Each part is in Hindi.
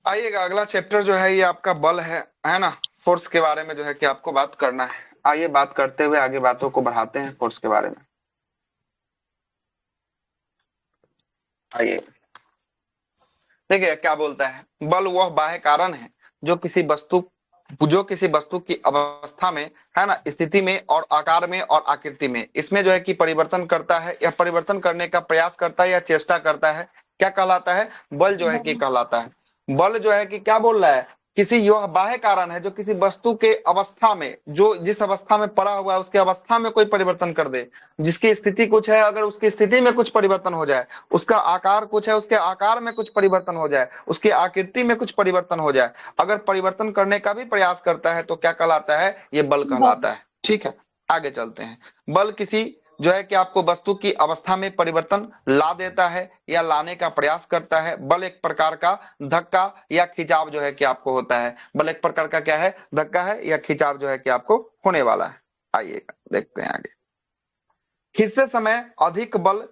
आइएगा, अगला चैप्टर जो है ये आपका बल है ना। फोर्स के बारे में जो है कि आपको बात करना है। आइए बात करते हुए आगे बातों को बढ़ाते हैं फोर्स के बारे में। आइए देखिए क्या बोलता है। बल वह बाह्य कारण है जो किसी वस्तु की अवस्था में, है ना, स्थिति में और आकार में और आकृति में, इसमें जो है कि परिवर्तन करता है या परिवर्तन करने का प्रयास करता है या चेष्टा करता है, क्या कहलाता है? बल जो है कि कहलाता है। बल जो है कि क्या बोल रहा है, किसी यह बाह्य कारण है जो किसी वस्तु के अवस्था में, जो जिस अवस्था में पड़ा हुआ है उसके अवस्था में कोई परिवर्तन कर दे। जिसकी स्थिति कुछ है, अगर उसकी स्थिति में कुछ परिवर्तन हो जाए, उसका आकार कुछ है, उसके आकार में कुछ परिवर्तन हो जाए, उसकी आकृति में कुछ परिवर्तन हो जाए, अगर परिवर्तन करने का भी प्रयास करता है तो क्या कहलाता है? ये बल कहलाता है। ठीक है, आगे चलते हैं। बल किसी जो है कि आपको वस्तु की अवस्था में परिवर्तन ला देता है या लाने का प्रयास करता है। बल एक प्रकार का धक्का या खिंचाव जो है कि आपको होता है। बल एक प्रकार का क्या है? धक्का है या खिंचाव जो है कि आपको होने वाला है। आइए देखते हैं आगे। खींचते समय अधिक बल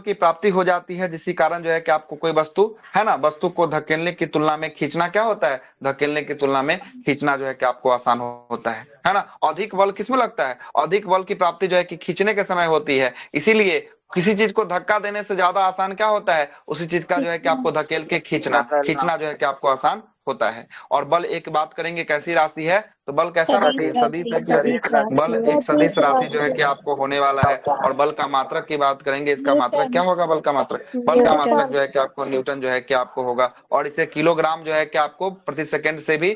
की प्राप्ति हो जाती है, जिसके कारण जो है कि आपको कोई वस्तु, है ना, वस्तु को धकेलने की तुलना में खींचना क्या होता है? धकेलने की तुलना में खींचना जो है कि आपको आसान होता है ना। अधिक बल किसमें लगता है? अधिक बल की प्राप्ति जो है कि खींचने के समय होती है। इसीलिए किसी चीज को धक्का देने से ज्यादा आसान क्या होता है? उसी चीज का जो है कि आपको धकेल के खींचना, धकेलना। खींचना जो है कि आपको आसान होता है। और बल एक बात करेंगे कैसी राशि है, तो बल कैसा राशि है? सदिश है कि सदिश अदिश? बल राशि। एक सदिश राशि जो है कि आपको होने वाला है। और बल का मात्रक की बात करेंगे, इसका मात्रक क्या होगा? बल का मात्रक, बल का न्यूटन। मात्रक जो है कि आपको न्यूटन जो है कि आपको होगा। और इसे किलोग्राम जो है कि आपको प्रति सेकंड से भी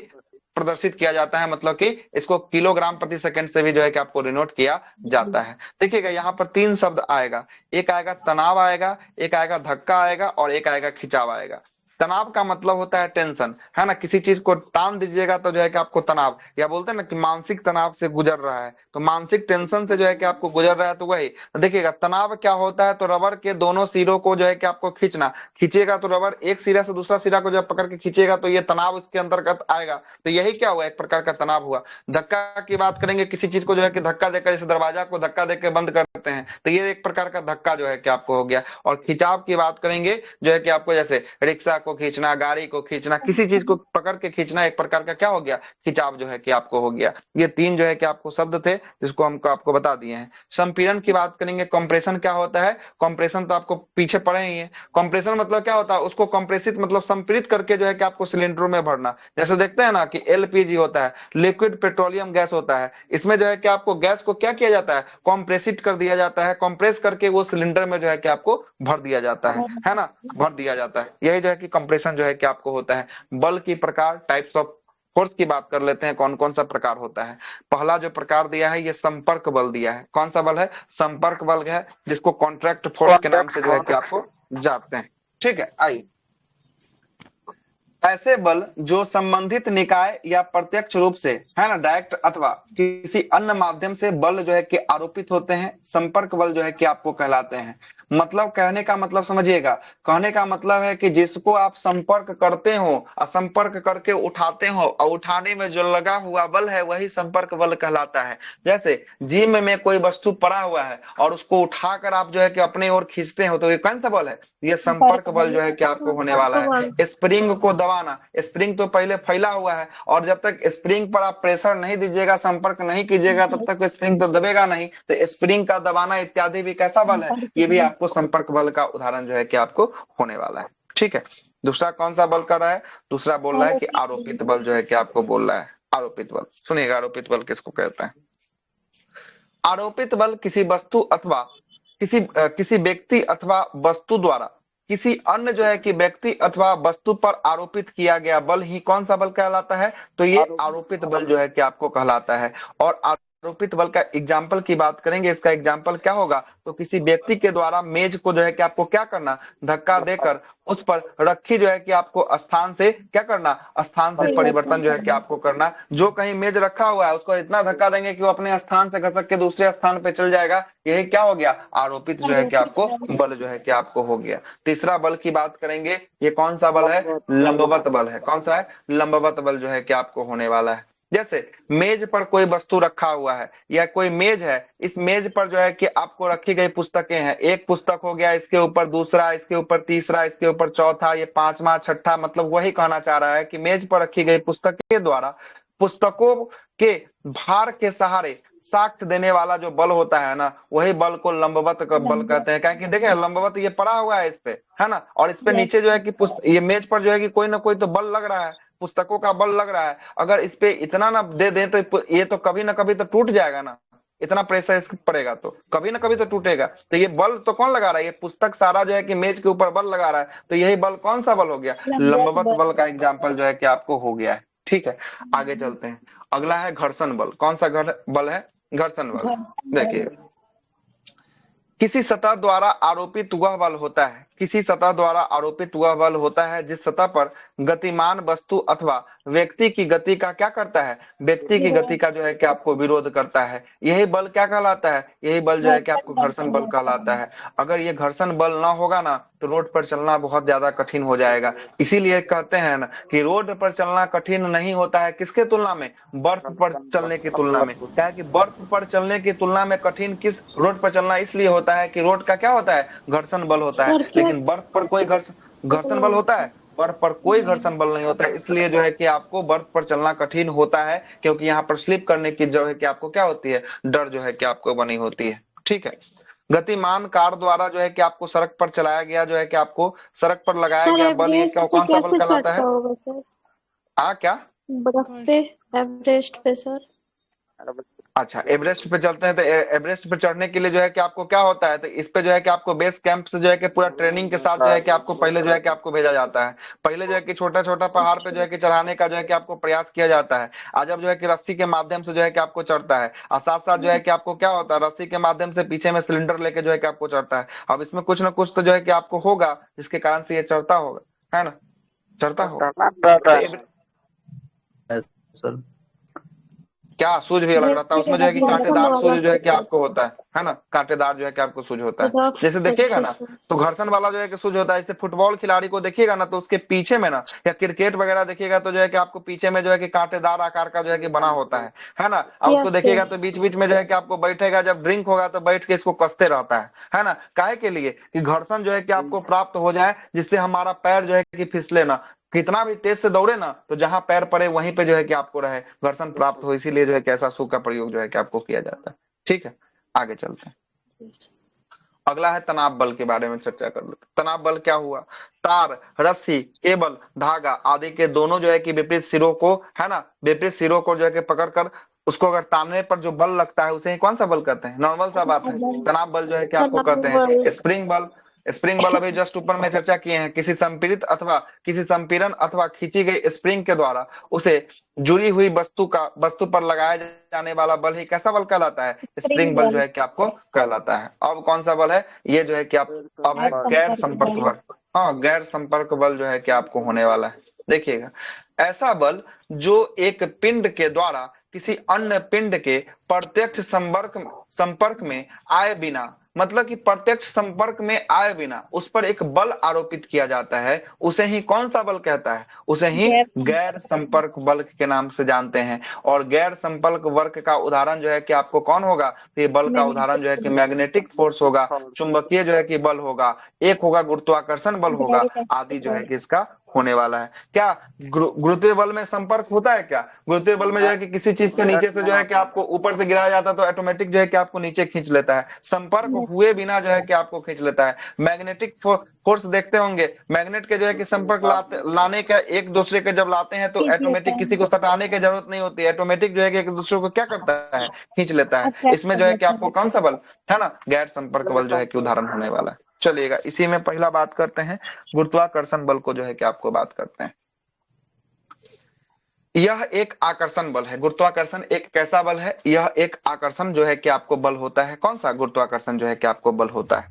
प्रदर्शित किया जाता है, मतलब कि इसको किलोग्राम प्रति सेकंड से भी जो है कि आपको डिनोट किया जाता है। देखिएगा यहाँ पर तीन शब्द आएगा, एक आएगा तनाव आएगा, एक आएगा धक्का आएगा और एक आएगा खिंचाव आएगा। तनाव का मतलब होता है टेंशन, है ना। किसी चीज को तान दीजिएगा तो जो है कि आपको तनाव, या बोलते हैं ना कि मानसिक तनाव से गुजर रहा है, तो मानसिक टेंशन से जो है कि आपको गुजर रहा है, तो वही देखिएगा। तनाव क्या होता है? तो रबर के दोनों सिरों को जो है कि आपको खींचना, खींचेगा तो रबर एक सिरा से दूसरा सिरा को जब पकड़ के खींचेगा तो ये तनाव इसके अंतर्गत आएगा। तो यही क्या हुआ? एक प्रकार का तनाव हुआ। धक्का की बात करेंगे, किसी चीज को जो है कि धक्का देकर, जैसे दरवाजा को धक्का देकर बंद करते हैं, तो ये एक प्रकार का धक्का जो है कि आपको हो गया। और खिंचाव की बात करेंगे, जो है कि आपको जैसे रिक्शा को खींचना, गाड़ी को खींचना, किसी चीज को पकड़ के खींचना, एक प्रकार का क्या हो गया? खिंचाव जो है कि आपको हो गया। ये तीन जो है कि आपको शब्द थे जिसको हमको आपको बता दिए हैं। संपीड़न की बात करेंगे, कंप्रेशन क्या होता है? कंप्रेशन तो आपको पीछे पढ़े ही है। कंप्रेशन मतलब क्या होता है? उसको कंप्रेसित मतलब संपीड़ित करके जो है कि आपको सिलेंडरों में भरना। जैसे देखते हैं ना कि एलपीजी होता है, लिक्विड पेट्रोलियम गैस होता है, इसमें जो है कि आपको गैस को क्या किया जाता है? कंप्रेसिट कर दिया जाता है, कंप्रेस करके वो सिलेंडर में जो है कि आपको भर दिया जाता है ना, भर दिया जाता है। यही जो है कि कंप्रेशन जो है कि आपको होता है। बल की प्रकार, टाइप्स ऑफ फोर्स की बात कर लेते हैं, कौन कौन सा प्रकार होता है। पहला जो प्रकार दिया है ये संपर्क बल दिया है। कौन सा बल है? संपर्क बल है, जिसको कॉन्ट्रैक्ट फोर्स के नाम कॉन्टेक्ट से जो है कि फोर्स। आपको जानते हैं। ठीक है, आइए। ऐसे बल जो संबंधित निकाय या प्रत्यक्ष रूप से, है ना, डायरेक्ट अथवा किसी अन्य माध्यम से बल जो है कि आरोपित होते हैं, संपर्क बल जो है कि आपको कहलाते हैं। मतलब कहने का मतलब समझिएगा, कहने का मतलब है कि जिसको आप संपर्क करते हो और संपर्क करके उठाते हो, और उठाने में जो लगा हुआ बल है वही संपर्क बल कहलाता है। जैसे जिम में कोई वस्तु पड़ा हुआ है और उसको उठाकर आप जो है कि अपने ओर खींचते हो, तो ये कौन सा बल है? ये संपर्क बल जो है कि आपको होने वाला है। स्प्रिंग को दबाना, स्प्रिंग तो पहले फैला हुआ है और जब तक स्प्रिंग पर आप प्रेशर नहीं दीजिएगा, संपर्क नहीं कीजिएगा, तब तक स्प्रिंग तो दबेगा नहीं। तो स्प्रिंग का दबाना इत्यादि भी कैसा बल है? ये भी आपको संपर्क बल का उदाहरण जो है कि आपको होने वाला है। ठीक है, दूसरा कौन सा बल कर रहा है? दूसरा बोल रहा है कि आरोपित बल जो है कि आपको बोल रहा है। आरोपित बल सुनिएगा, आरोपित बल किसको कहते हैं? आरोपित बल किसी वस्तु अथवा किसी व्यक्ति अथवा वस्तु द्वारा किसी अन्य जो है कि व्यक्ति अथवा वस्तु पर आरोपित किया गया बल ही कौन सा बल कहलाता है? तो ये आरोपित बल जो है कि आपको कहलाता है। और आरोपित बल का एग्जाम्पल की बात करेंगे, इसका एग्जाम्पल क्या होगा? तो किसी व्यक्ति के द्वारा मेज को जो है कि आपको क्या करना? धक्का देकर उस पर रखी जो है कि आपको स्थान से क्या करना? स्थान से परिवर्तन जो है कि आपको करना। जो कहीं मेज रखा हुआ है उसको इतना धक्का देंगे कि वो अपने स्थान से खसक के दूसरे स्थान पे चल जाएगा। यही क्या हो गया? आरोपित जो है कि आपको बल जो है कि आपको हो गया। तीसरा बल की बात करेंगे, ये कौन सा बल है? लंबवत बल है। कौन सा है? लंबवत बल जो है कि आपको होने वाला है। जैसे मेज पर कोई वस्तु रखा हुआ है या कोई मेज है, इस मेज पर जो है कि आपको रखी गई पुस्तकें हैं, एक पुस्तक हो गया, इसके ऊपर दूसरा, इसके ऊपर तीसरा, इसके ऊपर चौथा, ये पांचवा छठा, मतलब वही कहना चाह रहा है कि मेज पर रखी गई पुस्तक के द्वारा पुस्तकों के भार के सहारे साक्ष्य देने वाला जो बल होता है ना, वही बल को लंबवत का बल कहते हैं। क्या कि देखें लंबवत ये पड़ा हुआ है इस पे, है ना, और इस पे नीचे जो है कि ये मेज पर जो है कि कोई ना कोई तो बल लग रहा है, पुस्तकों का बल लग रहा है। अगर इस पे इतना ना दे दें तो ये तो कभी ना कभी तो टूट जाएगा ना, इतना प्रेशर इस पड़ेगा तो कभी ना कभी तो टूटेगा। तो ये बल तो कौन लगा रहा है, ये पुस्तक सारा जो है कि मेज के ऊपर बल लगा रहा है, तो यही बल कौन सा बल हो गया, लंबवत बल का एग्जाम्पल जो है कि आपको हो गया है। ठीक है, आगे चलते हैं। अगला है घर्षण बल। कौन सा बल है, घर्षण बल। देखिए, किसी सतह द्वारा आरोपित वह बल होता है, किसी सतह द्वारा आरोपित वह बल होता है जिस सतह पर गतिमान वस्तु अथवा व्यक्ति की गति का क्या करता है, व्यक्ति की गति का जो है कि आपको विरोध करता है। यही बल क्या कहलाता है, यही बल जो है कि आपको घर्षण बल कहलाता है। अगर ये घर्षण बल ना होगा ना तो रोड पर चलना बहुत ज्यादा कठिन हो जाएगा। इसीलिए कहते हैं ना कि रोड पर चलना कठिन नहीं होता है, किसके तुलना में, बर्फ पर चलने की तुलना में। क्या है कि बर्फ पर चलने की तुलना में कठिन किस रोड पर चलना इसलिए होता है कि रोड का क्या होता है, घर्षण बल होता है। लेकिन बर्फ पर कोई घर्षण बल होता है, बर्फ पर कोई घर्षण बल नहीं होता है। इसलिए जो है कि आपको बर्फ पर चलना कठिन होता है, क्योंकि यहाँ पर स्लिप करने की जो है कि आपको क्या होती है, डर जो है कि आपको बनी होती है। ठीक है, गतिमान कार द्वारा जो है कि आपको सड़क पर चलाया गया, जो है कि आपको सड़क पर लगाया गया बल, ये कौन सा बल कहलाता है, क्या बर्फ पे, एवरेस्ट पे सर। अच्छा, एवरेस्ट पे चलते हैं तो एवरेस्ट पे चढ़ने के लिए जो है कि आपको क्या होता है, तो इस पे जो है कि आपको बेस कैंप से जो है कि पूरा ट्रेनिंग के साथ जो है कि आपको पहले जो है कि आपको भेजा जाता है। पहले जो है कि छोटा छोटा पहाड़ पे जो है कि चढ़ाने का जो है कि आपको प्रयास किया जाता है। आज अब जो है कि रस्सी के माध्यम से जो है कि आपको चढ़ता है, और साथ साथ जो है कि आपको क्या होता है, रस्सी के माध्यम से पीछे में सिलेंडर लेके जो है कि आपको चढ़ता है। अब इसमें कुछ ना कुछ तो जो है कि आपको होगा जिसके कारण से ये चढ़ता होगा, है ना, चढ़ता होगा। सर क्या सूझ भी अलग रहता है उसमें, जो है कि कांटेदार सूझ जो है कि आपको होता है ना, कांटेदार जो है कि आपको सूझ होता है। जैसे देखिएगा ना तो घर्षण वाला जो है कि सूझ होता है। जैसे फुटबॉल खिलाड़ी को देखिएगा ना तो उसके पीछे में ना, या क्रिकेट वगैरह देखिएगा तो जो है कि आपको पीछे में जो है कि कांटेदार आकार का जो है कि बना होता है ना। और उसको देखिएगा तो बीच बीच में जो है कि आपको बैठेगा, जब ड्रिंक होगा तो बैठ के इसको कसते रहता है ना। काहे के लिए कि घर्षण जो है कि आपको प्राप्त हो जाए, जिससे हमारा पैर जो है कि फिसले ना, कितना भी तेज से दौड़े ना तो जहां पैर पड़े वहीं पे जो है कि आपको रहे, घर्षण प्राप्त हो। इसीलिए जो है कि ऐसा शू का प्रयोग जो है कि आपको किया जाता है। ठीक है, आगे चलते हैं। अगला है तनाव बल के बारे में चर्चा कर लेते हैं। तनाव बल क्या हुआ, तार, रस्सी, केबल, धागा आदि के दोनों जो है कि विपरीत सिरों को, है ना, विपरीत सिरों को जो है कि पकड़कर उसको अगर तानने पर जो बल लगता है उसे ही कौन सा बल कहते हैं, नॉर्मल सा बात है, तनाव बल जो है कि आपको कहते हैं। स्प्रिंग बल, स्प्रिंग बल अभी जस्ट ऊपर में चर्चा किए हैं, किसी संपीड़ित अथवा किसी संपीड़न अथवा खींची गई स्प्रिंग के द्वारा उसे जुड़ी हुई वस्तु पर लगाया जाने वाला बल ही कैसा बल कहलाता है, स्प्रिंग बल जो है कि आपको कहलाता है। अब कौन सा बल है, ये जो है कि आप अब है गैर संपर्क बल। हाँ, गैर संपर्क बल जो है कि आपको होने वाला है। देखिएगा, ऐसा बल जो एक पिंड के द्वारा किसी अन्य पिंड के प्रत्यक्ष संपर्क में आए बिना, मतलब कि प्रत्यक्ष संपर्क में आए बिना उस पर एक बल आरोपित किया जाता है, उसे ही कौन सा बल कहता है, उसे ही गैर संपर्क बल के नाम से जानते हैं। और गैर संपर्क वर्ग का उदाहरण जो है कि आपको कौन होगा, तो ये बल का उदाहरण जो है कि मैग्नेटिक फोर्स होगा, चुंबकीय जो है कि बल होगा, एक होगा गुरुत्वाकर्षण बल होगा, आदि जो है कि इसका होने वाला है। क्या गुरुत्वीय बल में संपर्क होता है, क्या गुरुत्वीय बल में जो है कि किसी चीज से नीचे से जो है कि आपको ऊपर से गिराया जाता है तो ऑटोमेटिक जो है कि आपको नीचे खींच लेता है, संपर्क हुए बिना जो है कि आपको खींच लेता है। मैग्नेटिक फोर्स देखते होंगे, मैग्नेट के जो है कि संपर्क लाने का एक दूसरे के जब लाते हैं तो ऑटोमेटिक किसी को सटाने की जरूरत नहीं होती है, ऑटोमेटिक जो है कि एक दूसरे को क्या करता है, खींच लेता है। इसमें जो है कि आपको कौन सा बल है ना, गैर संपर्क बल जो है कि उदाहरण होने वाला है। चलिएगा, इसी में पहला बात करते हैं, गुरुत्वाकर्षण बल को जो है कि आपको बात करते हैं। यह एक आकर्षण बल है। गुरुत्वाकर्षण एक कैसा बल है, यह एक आकर्षण जो है कि आपको बल होता है। कौन सा गुरुत्वाकर्षण जो है कि आपको बल होता है,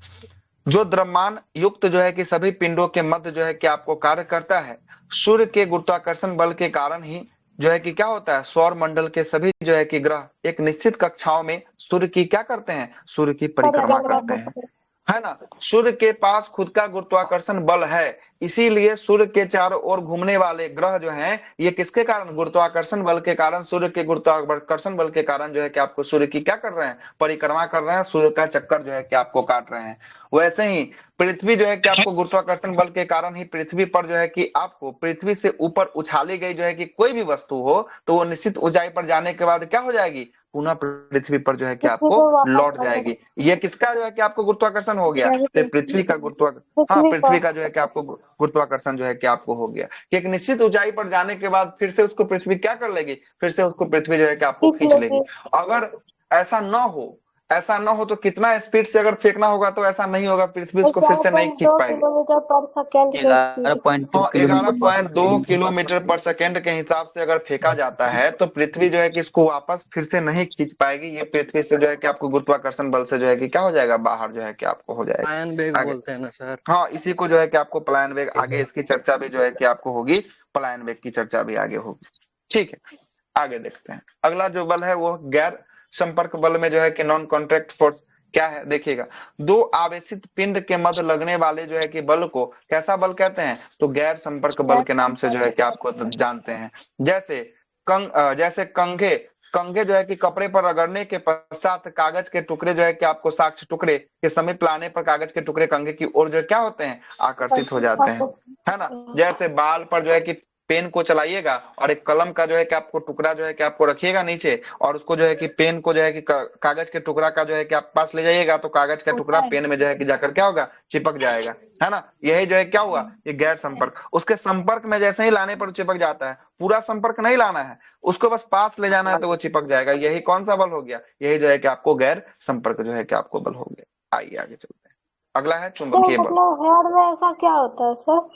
जो द्रव्यमान युक्त जो है कि सभी पिंडों के मध्य जो है कि आपको कार्य करता है। सूर्य के गुरुत्वाकर्षण बल के कारण ही जो है कि क्या होता है, सौर मंडल के सभी जो है कि ग्रह एक निश्चित कक्षाओं में सूर्य की क्या करते हैं, सूर्य की परिक्रमा करते हैं, है ना। सूर्य के पास खुद का गुरुत्वाकर्षण बल है, इसीलिए सूर्य के चारों ओर घूमने वाले ग्रह जो हैं ये किसके कारण, गुरुत्वाकर्षण बल के कारण, सूर्य के गुरुत्वाकर्षण बल के कारण जो है कि आपको सूर्य की क्या कर रहे हैं, परिक्रमा कर रहे हैं, सूर्य का चक्कर जो है कि आपको काट रहे हैं। वैसे ही पृथ्वी जो है कि आपको गुरुत्वाकर्षण बल के कारण ही पृथ्वी पर जो है कि आपको पृथ्वी से ऊपर उछाली गई जो है कि कोई भी वस्तु हो तो वो निश्चित ऊंचाई पर जाने के बाद क्या हो जाएगी, पुनः पृथ्वी पर जो है कि पृथ्वी आपको को वापस लौट आ जाएगी। जाएगी। ये किसका जो है कि आपको गुरुत्वाकर्षण हो गया, तो पृथ्वी का हाँ पृथ्वी पृथ्वी का जो है कि आपको गुरुत्वाकर्षण जो है कि आपको हो गया कि एक निश्चित ऊंचाई पर जाने के बाद फिर से उसको पृथ्वी क्या कर लेगी, फिर से उसको पृथ्वी जो है कि आपको खींच खींच लेगी। लेगी। अगर ऐसा न हो, ऐसा न हो तो कितना स्पीड से अगर फेंकना होगा तो ऐसा नहीं होगा, पृथ्वी उसको फिर से नहीं खींच 11.2 पाएगी। किलोमीटर पर सेकेंड की ग्यारह स्पीड। पॉइंट टू हाँ किलोमीटर पर 11.2 किलोमीटर पर सेकेंड के हिसाब से अगर फेंका जाता है तो पृथ्वी जो है कि इसको वापस फिर से नहीं खींच पाएगी, ये पृथ्वी से जो है कि आपको गुरुत्वाकर्षण बल से जो है कि क्या हो जाएगा, बाहर जो है कि आपको हो जाएगा। आयन बेग आगे बोलते हैं ना सर। हाँ इसी को जो है कि आपको पलायन वेग, आगे इसकी चर्चा भी जो है कि आपको होगी, पलायन वेग की चर्चा भी आगे होगी। ठीक है, आगे देखते हैं। अगला जो बल है वो गैर संपर्क बल में जो है कि नॉन कॉन्ट्रैक्ट फोर्स क्या है, देखिएगा। दो आवेशित पिंड के मध्य लगने वाले जो है कि बल को कैसा बल कहते हैं, तो गैर संपर्क बल के नाम से जो है कि आपको जानते हैं। जैसे जैसे कंघे कंघे जो है कि कपड़े पर रगड़ने के पश्चात कागज के टुकड़े जो है कि आपको साक्ष्य टुकड़े के समीप लाने पर कागज के टुकड़े कंघे की ओर जो क्या होते हैं, आकर्षित हो जाते हैं, है ना। जैसे बाल पर जो है कि पेन को चलाइएगा और एक कलम का जो है कि आपको टुकड़ा जो है कि आपको रखिएगा नीचे और उसको जो है कि पेन को जो है कि कागज के टुकड़ा का जो है कि आप पास ले जाइएगा तो कागज का टुकड़ा पेन में जो है कि जाकर क्या होगा, चिपक जाएगा, है ना। यही जो है क्या हुआ, ये गैर संपर्क। उसके संपर्क में जैसे ही लाने पर चिपक जाता है, पूरा संपर्क नहीं लाना है, उसको बस पास ले जाना है तो वो चिपक जाएगा। यही कौन सा बल हो गया, यही जो है कि आपको गैर संपर्क जो है कि आपको बल हो गया। आइए आगे चलते हैं। अगला है चुंबकीय बल। मतलब हेयर में ऐसा क्या होता है सर?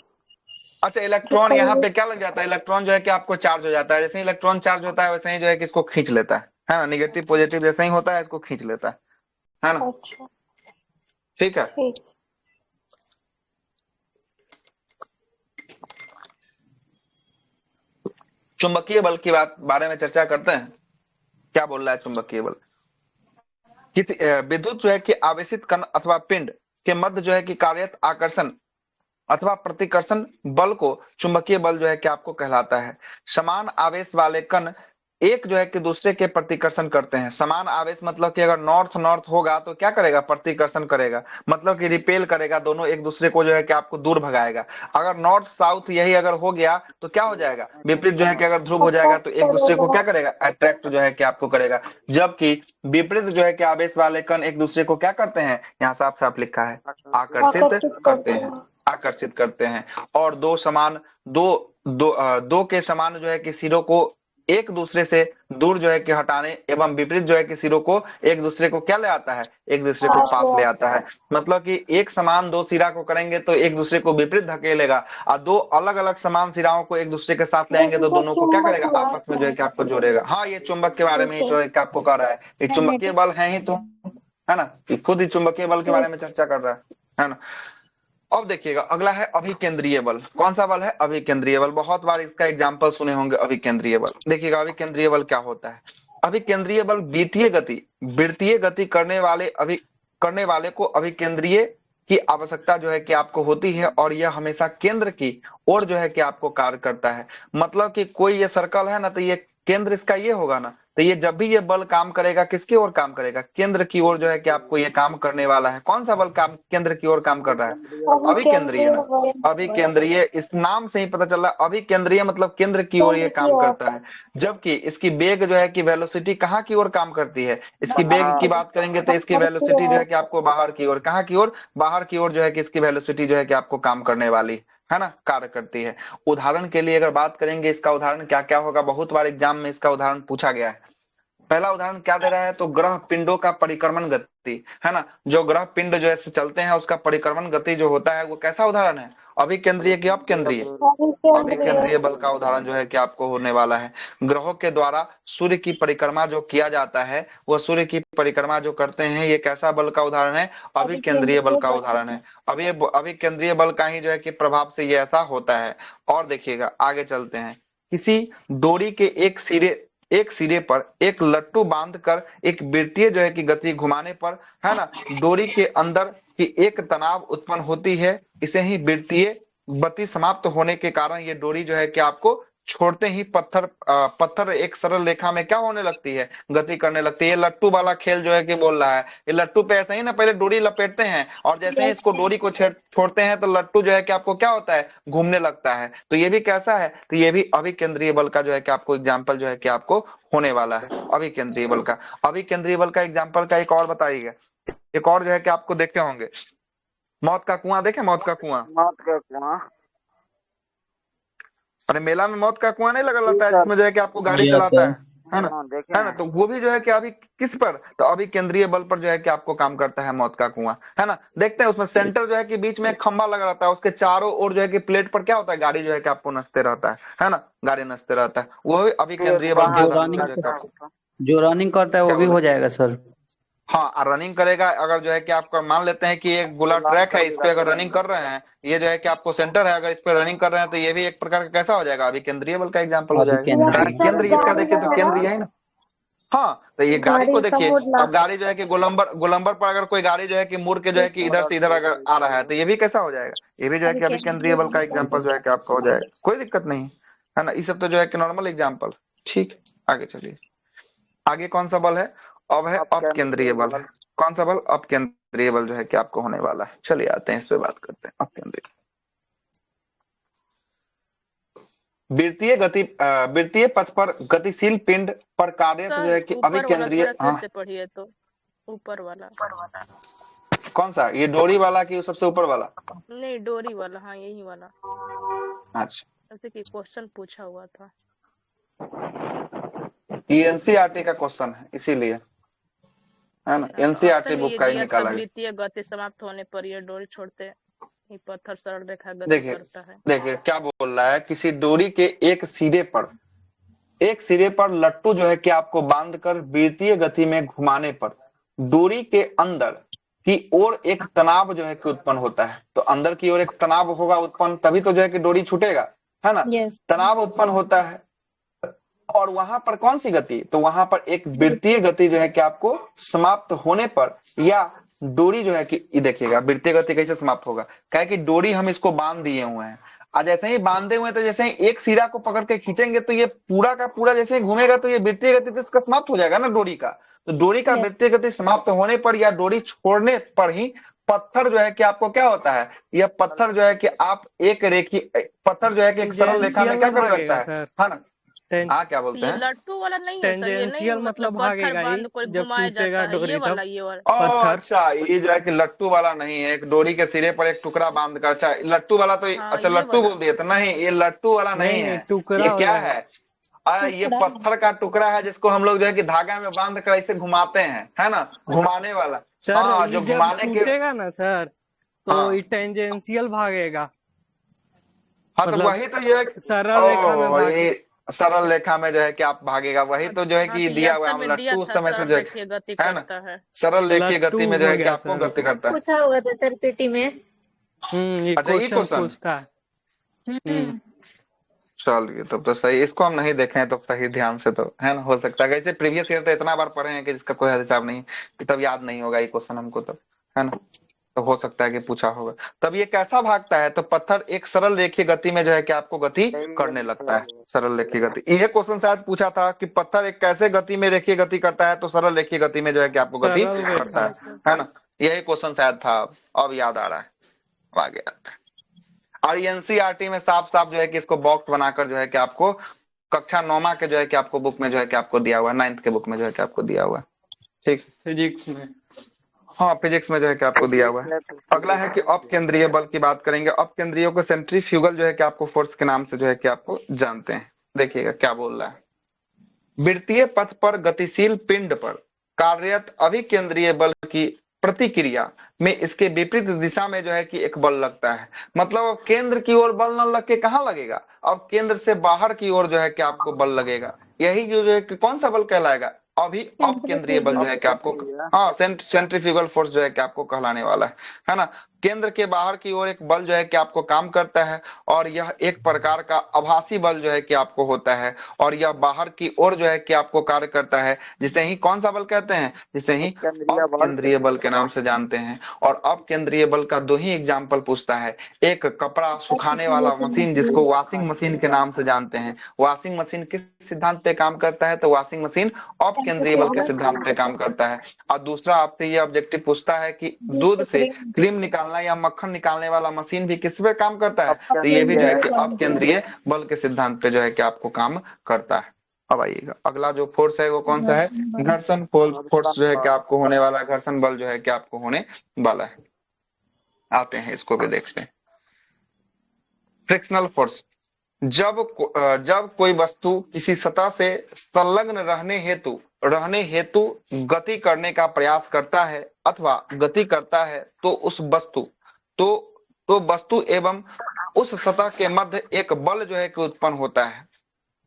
अच्छा, इलेक्ट्रॉन यहाँ पे क्या लग जाता है, इलेक्ट्रॉन जो है कि आपको चार्ज हो जाता है, जैसे ही इलेक्ट्रॉन चार्ज होता है वैसे ही जो है कि इसको खींच लेता है ना, निगेटिव पॉजिटिव जैसे ही होता है इसको खींच लेता है ना। अच्छा ठीक है, ठीक। चुंबकीय बल की बारे में चर्चा करते हैं। क्या बोल रहा है चुंबकीय बल, विद्युत जो है कि आवेशित कण अथवा पिंड के मध्य जो है कि कार्यरत आकर्षण अथवा प्रतिकर्षण बल को चुंबकीय बल जो है कि आपको कहलाता है। समान आवेश वाले कण एक जो है कि दूसरे के प्रतिकर्षण करते हैं। समान आवेश मतलब कि अगर नॉर्थ नॉर्थ होगा तो क्या करेगा, प्रतिकर्षण करेगा, मतलब कि रिपेल करेगा, दोनों एक दूसरे को जो है कि आपको दूर भगाएगा। अगर नॉर्थ साउथ यही अगर हो गया तो क्या हो जाएगा, विपरीत जो है कि अगर ध्रुव हो जाएगा तो एक दूसरे को क्या करेगा, अट्रैक्ट जो है कि आपको करेगा। जबकि विपरीत जो है कि आवेश वाले कण एक दूसरे को क्या करते हैं, यहाँ साफ साफ लिखा है, आकर्षित करते हैं, आकर्षित करते हैं। और दो समान दो के समान जो है कि सिरों को एक दूसरे से दूर जो है कि हटाने एवं विपरीत जो है कि सिरों को एक दूसरे को क्या ले आता है, एक दूसरे को पास ले आता है। मतलब कि एक समान दो सिरा को करेंगे तो एक दूसरे को विपरीत धकेलेगा और दो अलग अलग समान सिराओं को एक दूसरे के साथ ले आएंगे तो दोनों को क्या करेगा, आपस में जो है कि आपको जोड़ेगा। हाँ ये चुंबक के बारे में ही जो है कि आपको कह रहा है, ये चुंबकीय बल है ही तो, है ना, खुद ही चुंबकीय बल के बारे में चर्चा कर रहा है ना। अब देखिएगा अगला है अभिकेंद्रीय बल। कौन सा बल है, अभिकेंद्रीय बल। बहुत बार इसका एग्जांपल सुने होंगे अभिकेंद्रीय बल। देखिएगा अभिकेंद्रीय बल क्या होता है। अभिकेंद्रीय बल वृत्तीय गति करने वाले को अभिकेंद्रीय की आवश्यकता जो है कि आपको होती है और यह हमेशा केंद्र की ओर जो है कि आपको कार्य करता है। मतलब कि कोई ये सर्कल है ना तो ये केंद्र इसका ये होगा ना, तो ये जब भी ये बल काम करेगा किसकी ओर काम करेगा, केंद्र की ओर जो है कि आपको ये काम करने वाला है। कौन सा बल काम केंद्र की ओर काम कर रहा है, अभिकेंद्रीय ना, अभिकेंद्रीय। इस नाम से ही पता चल रहा है अभिकेंद्रीय मतलब केंद्र की ओर ये काम करता है। जबकि इसकी वेग जो है कि वेलोसिटी कहाँ की ओर काम करती है, इसकी वेग की बात करेंगे तो इसकी वेलोसिटी जो है कि आपको बाहर की ओर, कहाँ की ओर, बाहर की ओर जो है कि इसकी वेलोसिटी जो है कि आपको काम करने वाली है ना, कार्य करती है। उदाहरण के लिए अगर बात करेंगे इसका उदाहरण क्या क्या होगा, बहुत बार एग्जाम में इसका उदाहरण पूछा गया है। पहला उदाहरण क्या दे रहा है, तो ग्रह पिंडों का परिक्रमण गति, है ना। जो ग्रह पिंड जो ऐसे चलते हैं उसका परिक्रमण गति जो होता है वो कैसा उदाहरण है, अभिकेंद्रीय की अपकेंद्रीय, अभिकेंद्रीय बल का उदाहरण जो है कि आपको होने वाला है। ग्रहों के द्वारा सूर्य की परिक्रमा जो किया जाता है, वह सूर्य की परिक्रमा जो करते हैं, ये कैसा बल का उदाहरण है, अभिकेंद्रीय बल का उदाहरण है। अब ये अभिकेंद्रीय बल का ही जो है कि प्रभाव से ये ऐसा होता है। और देखिएगा आगे चलते हैं, किसी डोरी के एक सिरे पर एक लट्टू बांधकर एक वृत्तीय जो है कि गति घुमाने पर, है ना, डोरी के अंदर की एक तनाव उत्पन्न होती है, इसे ही वृत्तीय गति समाप्त होने के कारण ये डोरी जो है कि आपको छोड़ते ही पत्थर एक सरल रेखा में क्या होने लगती है, गति करने लगती है। ये लट्टू वाला खेल जो है कि बोल रहा है, ये लट्टू पे ऐसे ही ना पहले डोरी लपेटते हैं और जैसे ही इसको डोरी को छोड़ते हैं तो लट्टू जो है कि आपको क्या होता है, घूमने लगता है। तो ये भी कैसा है, तो ये भी अभिकेंद्रीय बल का जो है कि आपको एग्जाम्पल जो है कि आपको होने वाला है, अभिकेंद्रीय बल का। अभिकेंद्रीय बल का एग्जाम्पल का एक और बताइएगा, एक और जो है कि आपको देखे होंगे, मौत का कुआं। देखे मौत का कुआं? मौत का कुआं। अरे मेला में मौत का कुआं नहीं लगा रहता है, जिसमें जो है कि आपको गाड़ी जी चलाता सर। है ना, हाँ, देखे है ना। हैं। तो वो भी जो है कि अभी किस पर, तो अभी केंद्रीय बल पर जो है कि आपको काम करता है मौत का कुआं, है ना। देखते हैं उसमें सेंटर जो है कि बीच में एक खंभा लगा रहता है, उसके चारों ओर जो है कि प्लेट पर क्या होता है, गाड़ी जो है कि आपको नचते रहता है ना, गाड़ी नचते रहता है। वो भी अभी केंद्रीय बल के जो आधार रनिंग पर जो है कि आपको जो रनिंग करता है वो क्या भी बोले, हो जाएगा सर। हाँ रनिंग करेगा। अगर जो है कि आपका मान लेते हैं कि एक गोला ट्रैक है, इस पे अगर रनिंग कर रहे हैं, ये जो है कि आपको सेंटर है, अगर इस पे रनिंग कर रहे हैं तो ये भी एक प्रकार का कैसा हो जाएगा, अभी केंद्रीय बल का एग्जाम्पल हो अभी जाएगा। या क्योंकि केंद्रीय। फिर सर केंद्र इसका गाड़ी देखिए तो केंद्र वगैरह, यही ना। हाँ तो ये गाड़ी गाड़ी को इसका देखिए, मोड़ना। अब गाड़ी जो है कि गोलंबर गोलंबर पर अगर कोई गाड़ी जो है कि मुड़ के जो है कि इधर से इधर अगर आ रहा है तो ये भी कैसा हो जाएगा, ये भी जो है अभी कि अभी केंद्रीय केंद्रीय बल का बल एग्जाम्पल जो है कि आपका हो जाएगा, कोई दिक्कत नहीं है ना। ये सब तो जो है कि नॉर्मल एग्जाम्पल। ठीक, आगे चलिए। आगे कौन सा बल है, अब है अपकेंद्रीय बल है। कौन सा बल, अपकेंद्रीय बल जो है कि आपको होने वाला है। चलिए आते हैं इस पे बात करते हैं, अपकेंद्रीय। वृत्तीय पथ पर गतिशील पिंड पर कार्यरत जो सर है कि ऊपर वाला अभिकेंद्रीय, थोड़ा फिर हाँ से पढ़िए तो। ऊपर वाला, कौन सा, ये डोरी वाला कि सबसे ऊपर वाला? नहीं डोरी वाला, हाँ यही वाला, अच्छा, जैसे कि क्वेश्चन पूछा हुआ था। ये एनसीईआरटी का क्वेश्चन है इसीलिए, है ना, अच्छा, तो एनसीईआरटी ऑप्शन में बुक ये का ही दिया था, निकाला गया। वृत्तीय गति समाप्त होने पर यह डोरी छोड़ते ही पत्थर सरल रेखा गति देखिए करता है। देखिए क्या बोल रहा है, किसी डोरी के एक सिरे पर लट्टू जो है कि आपको बांधकर वृत्तीय गति में घुमाने पर डोरी के अंदर की ओर एक तनाव जो है कि उत्पन्न होता है। तो अंदर की ओर एक तनाव होगा उत्पन्न, तभी तो जो है कि डोरी छूटेगा, है ना। तनाव उत्पन्न होता है और वहां पर कौन सी गति, तो वहां पर एक वृत्तीय गति जो है कि आपको समाप्त होने पर, या डोरी जो है कि ये देखिएगा वृत्तीय गति कैसे समाप्त होगा, क्या है कि डोरी हम इसको बांध दिए हुए हैं, आज जैसे ही बांधे हुए तो जैसे ही एक सिरा को पकड़ के खींचेंगे तो ये पूरा का पूरा जैसे ही घूमेगा तो ये वृत्तीय गति तो इसका समाप्त हो जाएगा ना डोरी का। तो डोरी का वृत्तीय गति समाप्त होने पर या डोरी छोड़ने पर ही पत्थर जो है कि आपको क्या होता है, यह पत्थर जो है कि आप एक पत्थर जो है कि एक सरल रेखा में क्या करने लगता है ना। हाँ क्या बोलते ये हैं, लट्टू वाला नहीं है सर, ये नहीं टेंजेंशियल मतलब पत्थर भागेगा ही बांध कोई जब घुमाया टूटेगा जाता है, ये डोरी वाला, तब ये वाला। पत्थर। अच्छा ये जो है कि लट्टू वाला नहीं है, एक डोरी के सिरे पर एक टुकड़ा बांध कर, अच्छा लट्टू वाला तो हाँ अच्छा ये लट्टू वाला। बोल दिए तो नहीं, ये लट्टू वाला नहीं नहीं है। टुकड़ा ये हो क्या जाएगा। है, ये पत्थर का टुकड़ा है जिसको हम लोग जो है कि धागा में बांध कर ऐसे घुमाते हैं, है ना, घुमाने वाला। सर हाँ ये जो जब घुमाने के, टूटेगा ना सर तो हाँ ये टेंजेंशियल भागेगा, हाँ तो मतलब वही तो ये सरल रेखा में ओ भागे। ये सरल रेखा में जो है कि आप भागेगा, वही तो जो है हाँ कि तो ये दिया हुआ है, ऑप्शन हम में दिया लट्टू उस था, समय से सरल जो रेखीय गति है ना, करता है। सरल रेखीय लट्टू गति में जो हो है कि गया आपको सर। गति करता है। पूछा हुआ था सर पीटी में। ये अच्छा ये क्वेश्चन क्वेश्चन, पूछता है। चलिए तब तो सही, इसको हम नहीं देखे हैं तो सही ध्यान से, तो है ना, हो सकता है कैसे प्रीवियस ईयर तो इतना बार पढ़े हैं कि जिसका कोई हिसाब नहीं कि तब याद नहीं होगा ये क्वेश्चन हमको, तब है ना, तो हो सकता है कि पूछा होगा। तब ये कैसा भागता है, तो पत्थर एक सरल रेखीय गति में जो है कि आपको गति करने लगता है, सरल रेखीय गति। ये क्वेश्चन शायद पूछा था कि पत्थर एक कैसे गति में रेखीय गति करता है, तो सरल रेखीय गति में जो है कि आपको गति सरल करता रेखा। है ना। यही क्वेश्चन शायद था, अब याद आ रहा है, अब आगे आता है। और एनसीईआरटी में साफ साफ जो है कि इसको बॉक्स बनाकर जो है कि आपको कक्षा 9 के जो है कि आपको बुक में जो है कि आपको दिया हुआ है, 9th के बुक में जो है कि आपको दिया हुआ है। ठीक, फिजिक्स में। हाँ फिजिक्स में जो है कि आपको दिया हुआ है। अगला है कि अपकेंद्रीय बल की बात करेंगे। अपकेंद्रीय को सेंट्रीफ्यूगल जो है कि आपको फोर्स के नाम से जो है कि आपको जानते हैं। देखिएगा क्या बोल रहा है, वृत्तीय पथ पर गतिशील पिंड पर कार्यरत अभिकेंद्रीय बल की प्रतिक्रिया में इसके विपरीत दिशा में जो है कि एक बल लगता है। मतलब अब केंद्र की ओर बल न लग के कहाँ लगेगा, अब केंद्र से बाहर की ओर जो है कि आपको बल लगेगा। यही जो है कि कौन सा बल कहलाएगा, अभी अपकेंद्रीय बल जो है कि आपको, हाँ सेंट्रीफ्यूगल फोर्स जो है कि आपको कहलाने वाला है ना। केंद्र के बाहर की ओर एक बल जो है कि आपको काम करता है और यह एक प्रकार का आभासी बल जो है कि आपको होता है और यह बाहर की ओर जो है कि आपको कार्य करता है, जिसे ही कौन सा बल कहते हैं, जिसे ही अपकेंद्रीय बल के नाम से जानते हैं। और अपकेंद्रीय बल का दो ही एग्जाम्पल पूछता है, एक कपड़ा सुखाने वाला मशीन जिसको वॉशिंग मशीन के नाम से जानते हैं, वॉशिंग मशीन किस सिद्धांत पे काम करता है, तो वॉशिंग मशीन अपकेंद्रीय बल के सिद्धांत पे काम करता है। और दूसरा आपसे ये ऑब्जेक्टिव पूछता है कि दूध से क्रीम निकालना या मक्खन निकालने वाला मशीन भी किस पे काम करता है, तो ये भी जो है कि अपकेंद्रीय बल के सिद्धांत पे जो है कि आपको काम करता है। अब आइएगा अगला जो फोर्स है वो कौन सा है, घर्षण फोर्स जो है कि आपको होने वाला है, घर्षण बल जो है कि आपको होने वाला है। आते हैं इसको भी देखते हैं। फ्रिक्शनल फोर्स, जब कोई वस्तु किसी सतह से संलग्न रहने हेतु गति करने का प्रयास करता है अथवा गति करता है तो उस वस्तु तो वस्तु एवं उस सतह के मध्य एक बल जो है कि उत्पन्न होता है,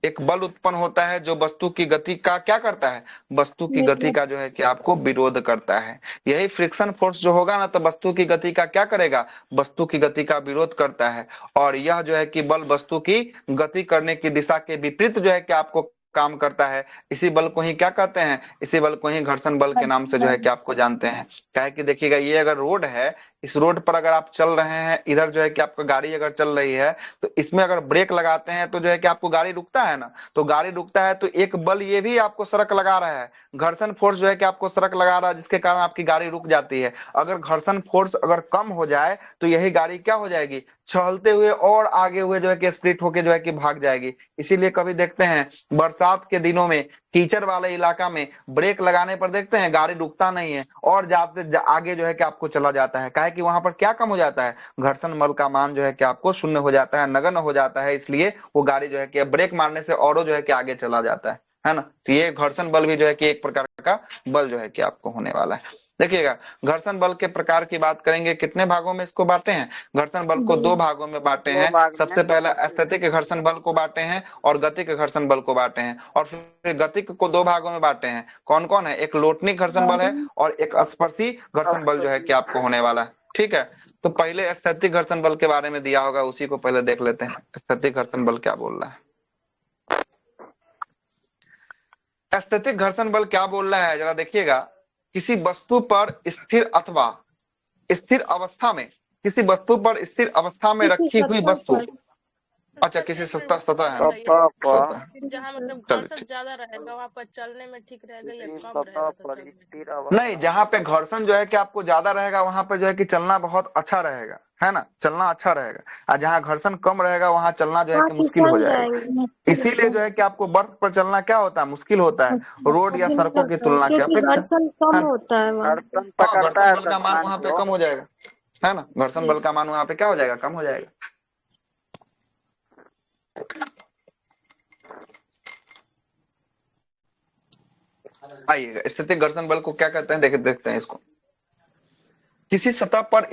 एक बल उत्पन्न होता है जो वस्तु की गति का क्या करता है, वस्तु की गति का जो है कि आपको विरोध करता है। यही फ्रिक्शन फोर्स जो होगा ना, तो वस्तु की गति का क्या करेगा, वस्तु की गति का विरोध करता है। और यह जो है कि बल वस्तु की गति करने की दिशा के विपरीत जो है कि आपको काम करता है। इसी बल को ही क्या कहते हैं, इसी बल को ही घर्षण बल के नाम से जो है कि आपको जानते हैं। क्या है कि देखिएगा, ये अगर रोड है, इस रोड पर अगर आप चल रहे हैं, इधर जो है कि आपका गाड़ी अगर चल रही है, तो इसमें अगर ब्रेक लगाते हैं तो जो है कि आपको गाड़ी रुकता है ना, तो गाड़ी रुकता है तो एक बल ये भी आपको सड़क लगा रहा है, घर्षण फोर्स जो है कि आपको सड़क लगा रहा है, जिसके कारण आपकी गाड़ी रुक जाती है। अगर घर्षण फोर्स अगर कम हो जाए तो यही गाड़ी क्या हो जाएगी, चलते हुए और आगे हुए जो है कि स्प्लिट होके जो है कि भाग जाएगी। इसीलिए कभी देखते हैं बरसात के दिनों में कीचड़ वाले इलाका में ब्रेक लगाने पर देखते हैं गाड़ी रुकता नहीं है और आगे जो है कि आपको चला जाता है। काहे कि वहां पर क्या कम हो जाता है, घर्षण बल का मान जो है कि आपको शून्य हो जाता है, नगण्य हो जाता है, इसलिए वो गाड़ी जो है कि ब्रेक मारने से और जो है कि आगे चला जाता है ना। तो ये घर्षण बल भी जो है कि एक प्रकार का बल जो है कि आपको होने वाला है। देखिएगा, घर्षण बल के प्रकार की बात करेंगे, कितने भागों में इसको बांटे हैं, घर्षण बल को दो भागों में बांटे हैं। सबसे पहला स्थैतिक घर्षण बल को बांटे हैं और गतिक घर्षण बल को बांटे हैं, और फिर गतिक को दो भागों में बांटे हैं। कौन कौन है, एक लोटनिक घर्षण बल है और एक स्पर्शी घर्षण बल जो है कि आपको होने वाला है। ठीक है, तो पहले स्थैतिक घर्षण बल के बारे में दिया होगा, उसी को पहले देख लेते हैं। स्थैतिक घर्षण बल क्या बोल रहा है, स्थैतिक घर्षण बल क्या बोल रहा है, जरा देखिएगा। किसी वस्तु पर स्थिर अथवा स्थिर अवस्था में, किसी वस्तु पर स्थिर अवस्था में रखी हुई वस्तु, अच्छा किसी सतह है ना, जहाँ मतलब चलिए घर्षण ज्यादा रहेगा वहाँ पर चलने में ठीक रहेगा या कम रहेगा तो चलने नहीं, जहाँ पे घर्षण जो है कि आपको ज्यादा रहेगा वहां पे जो है कि चलना बहुत अच्छा रहेगा, है ना, चलना अच्छा रहेगा। और जहाँ घर्षण कम रहेगा वहां चलना जो है कि मुश्किल हो जाएगा। इसीलिए जो है कि आपको बर्फ पर चलना क्या होता है, मुश्किल होता है, रोड या सड़कों की तुलना की अपेक्षा। घर्षण कम होता है वहाँ। घर्षण बल का मान वहां पे कम हो जाएगा, है ना, घर्षण बल का मान वहां पे क्या हो जाएगा, कम हो जाएगा। आइएगा, स्थैतिक घर्षण बल को क्या कहते हैं, देखते हैं इसको। किसी सतह पर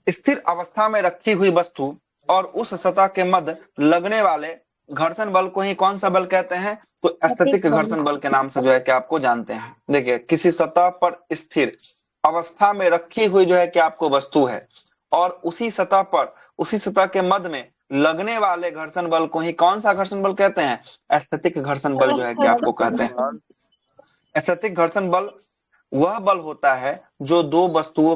स्थिर अवस्था में रखी हुई वस्तु और उस सतह के मध्य लगने वाले घर्षण बल को ही कौन सा बल कहते हैं, तो स्थैतिक घर्षण बल के नाम से जो है कि आपको जानते हैं। देखिए, किसी सतह पर स्थिर अवस्था में रखी हुई जो है कि आपको वस्तु है और उसी सतह के मध्य में लगने वाले घर्षण बल को ही कौन सा घर्षण बल कहते हैं, स्थैतिक घर्षण बल जो है कि आपको कहते हैं। स्थैतिक घर्षण बल वह बल होता है जो दो वस्तुओं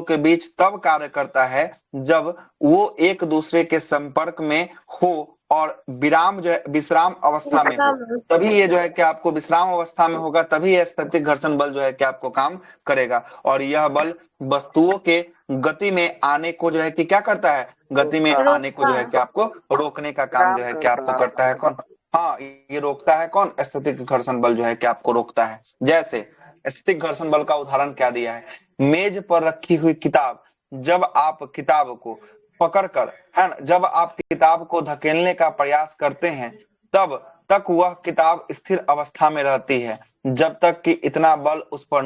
के बीच तब कार्य करता है जब वो एक दूसरे के संपर्क में हो और विश्राम अवस्था में हो, तभी ये जो है कि आपको विश्राम अवस्था में होगा, तभी यह स्थैतिक घर्षण बल जो है कि आपको काम करेगा। और यह बल वस्तुओं के गति में आने को जो है कि क्या करता है, गति में आने को जो है कि आपको रोकने का काम जो है कि आपको करता है। कौन, हाँ, ये रोकता है, कौन, स्थैतिक घर्षण बल जो है कि आपको रोकता है। जैसे स्थैतिक घर्षण बल का उदाहरण क्या दिया है, मेज पर रखी हुई किताब, जब आप किताब को पकड़कर, है ना, जब आप किताब को धकेलने का प्रयास करते हैं तब तक वह किताब स्थिर अवस्था में रहती है, जब तक कि इतना बल उस पर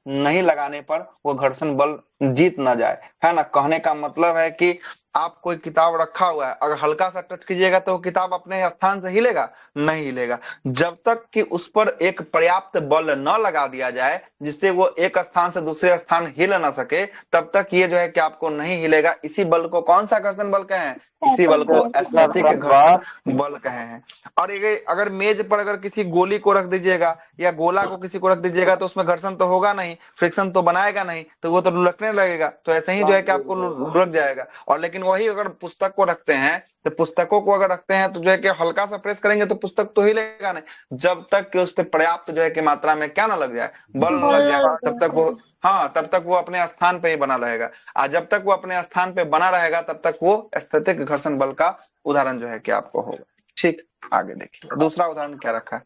नहीं लगाने पर वह घर्षण बल जीत ना जाए, है ना। कहने का मतलब है कि आप कोई किताब रखा हुआ है, अगर हल्का सा टच कीजिएगा तो वो किताब अपने स्थान से हिलेगा, नहीं हिलेगा। जब तक कि उस पर एक पर्याप्त बल न लगा दिया जाए जिससे वो एक स्थान से दूसरे स्थान हिल ना सके, तब तक ये जो है कि आपको नहीं हिलेगा। इसी बल को कौन सा घर्षण बल कहे हैं? इसी बल को स्थैतिक घर्षण बल कहे हैं। और ये अगर मेज पर अगर किसी गोली को रख दीजिएगा या गोला को किसी को रख दीजिएगा तो उसमें घर्षण तो होगा नहीं, फ्रिक्शन तो बनाएगा नहीं, तो वो तो लुढ़कने लगेगा, तो ऐसे ही जो है कि आपको लुढ़क जाएगा। और लेकिन वही अगर पुस्तक को रखते हैं, तो पुस्तकों को अगर रखते हैं तो जो है कि हल्का सा प्रेस करेंगे तो पुस्तक तो हिलेगा नहीं, जब तक कि उस पर पर्याप्त जो है कि मात्रा में क्या ना लग जाए, बल न लग जाए, तब तक वो, हाँ, तब तक वो अपने स्थान पे ही बना रहेगा। और जब तक वो अपने स्थान पे बना रहेगा तब तक वो स्थैतिक घर्षण बल का उदाहरण जो है कि आपको होगा। ठीक, आगे देखिए दूसरा उदाहरण क्या रखा है।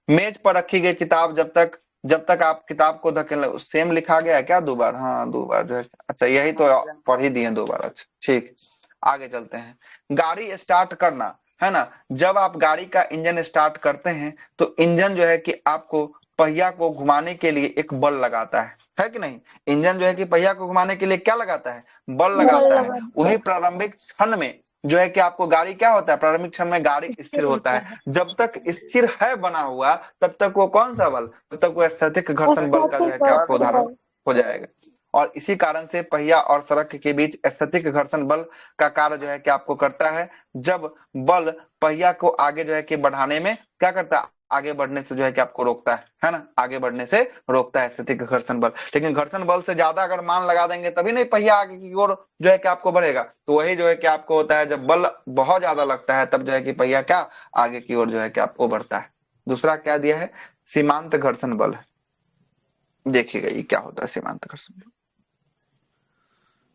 मेज पर रखी गई किताब जब तक आप किताब को धकेल, सेम लिखा गया है क्या? 2 बार, हाँ 2 बार जो है, अच्छा यही तो पढ़ ही दिए 2 बार। अच्छा ठीक, आगे चलते हैं। गाड़ी स्टार्ट करना, है ना। जब आप गाड़ी का इंजन स्टार्ट करते हैं तो इंजन जो है कि आपको पहिया को घुमाने के लिए एक बल लगाता है कि नहीं? इंजन जो है कि पहिया को घुमाने के लिए क्या लगाता है? बल लगाता है। वही प्रारंभिक क्षण में जो है कि आपको गाड़ी क्या होता है? प्रारंभिक क्षण में गाड़ी स्थिर होता है। जब तक स्थिर है बना हुआ तब तक वो कौन सा बल? तब तक वो स्थैतिक घर्षण बल का जो है कि आपको उदाहरण हो जाएगा। और इसी कारण से पहिया और सड़क के बीच स्थैतिक घर्षण बल का कार्य जो है कि आपको करता है। जब बल पहिया को आगे जो है कि बढ़ाने में क्या करता है? आगे बढ़ने से जो है कि आपको रोकता है ना, आगे बढ़ने से रोकता है स्थैतिक घर्षण बल। लेकिन घर्षण बल से ज्यादा अगर मान लगा देंगे तभी नहीं पहिया आगे की ओर जो है कि आपको बढ़ेगा। तो वही जो है कि आपको होता है, जब बल बहुत ज्यादा लगता है तब जो है कि पहिया क्या आगे की ओर जो है कि आपको बढ़ता है। दूसरा क्या दिया है? सीमांत घर्षण बल। देखिएगा ये क्या होता है सीमांत घर्षण बल।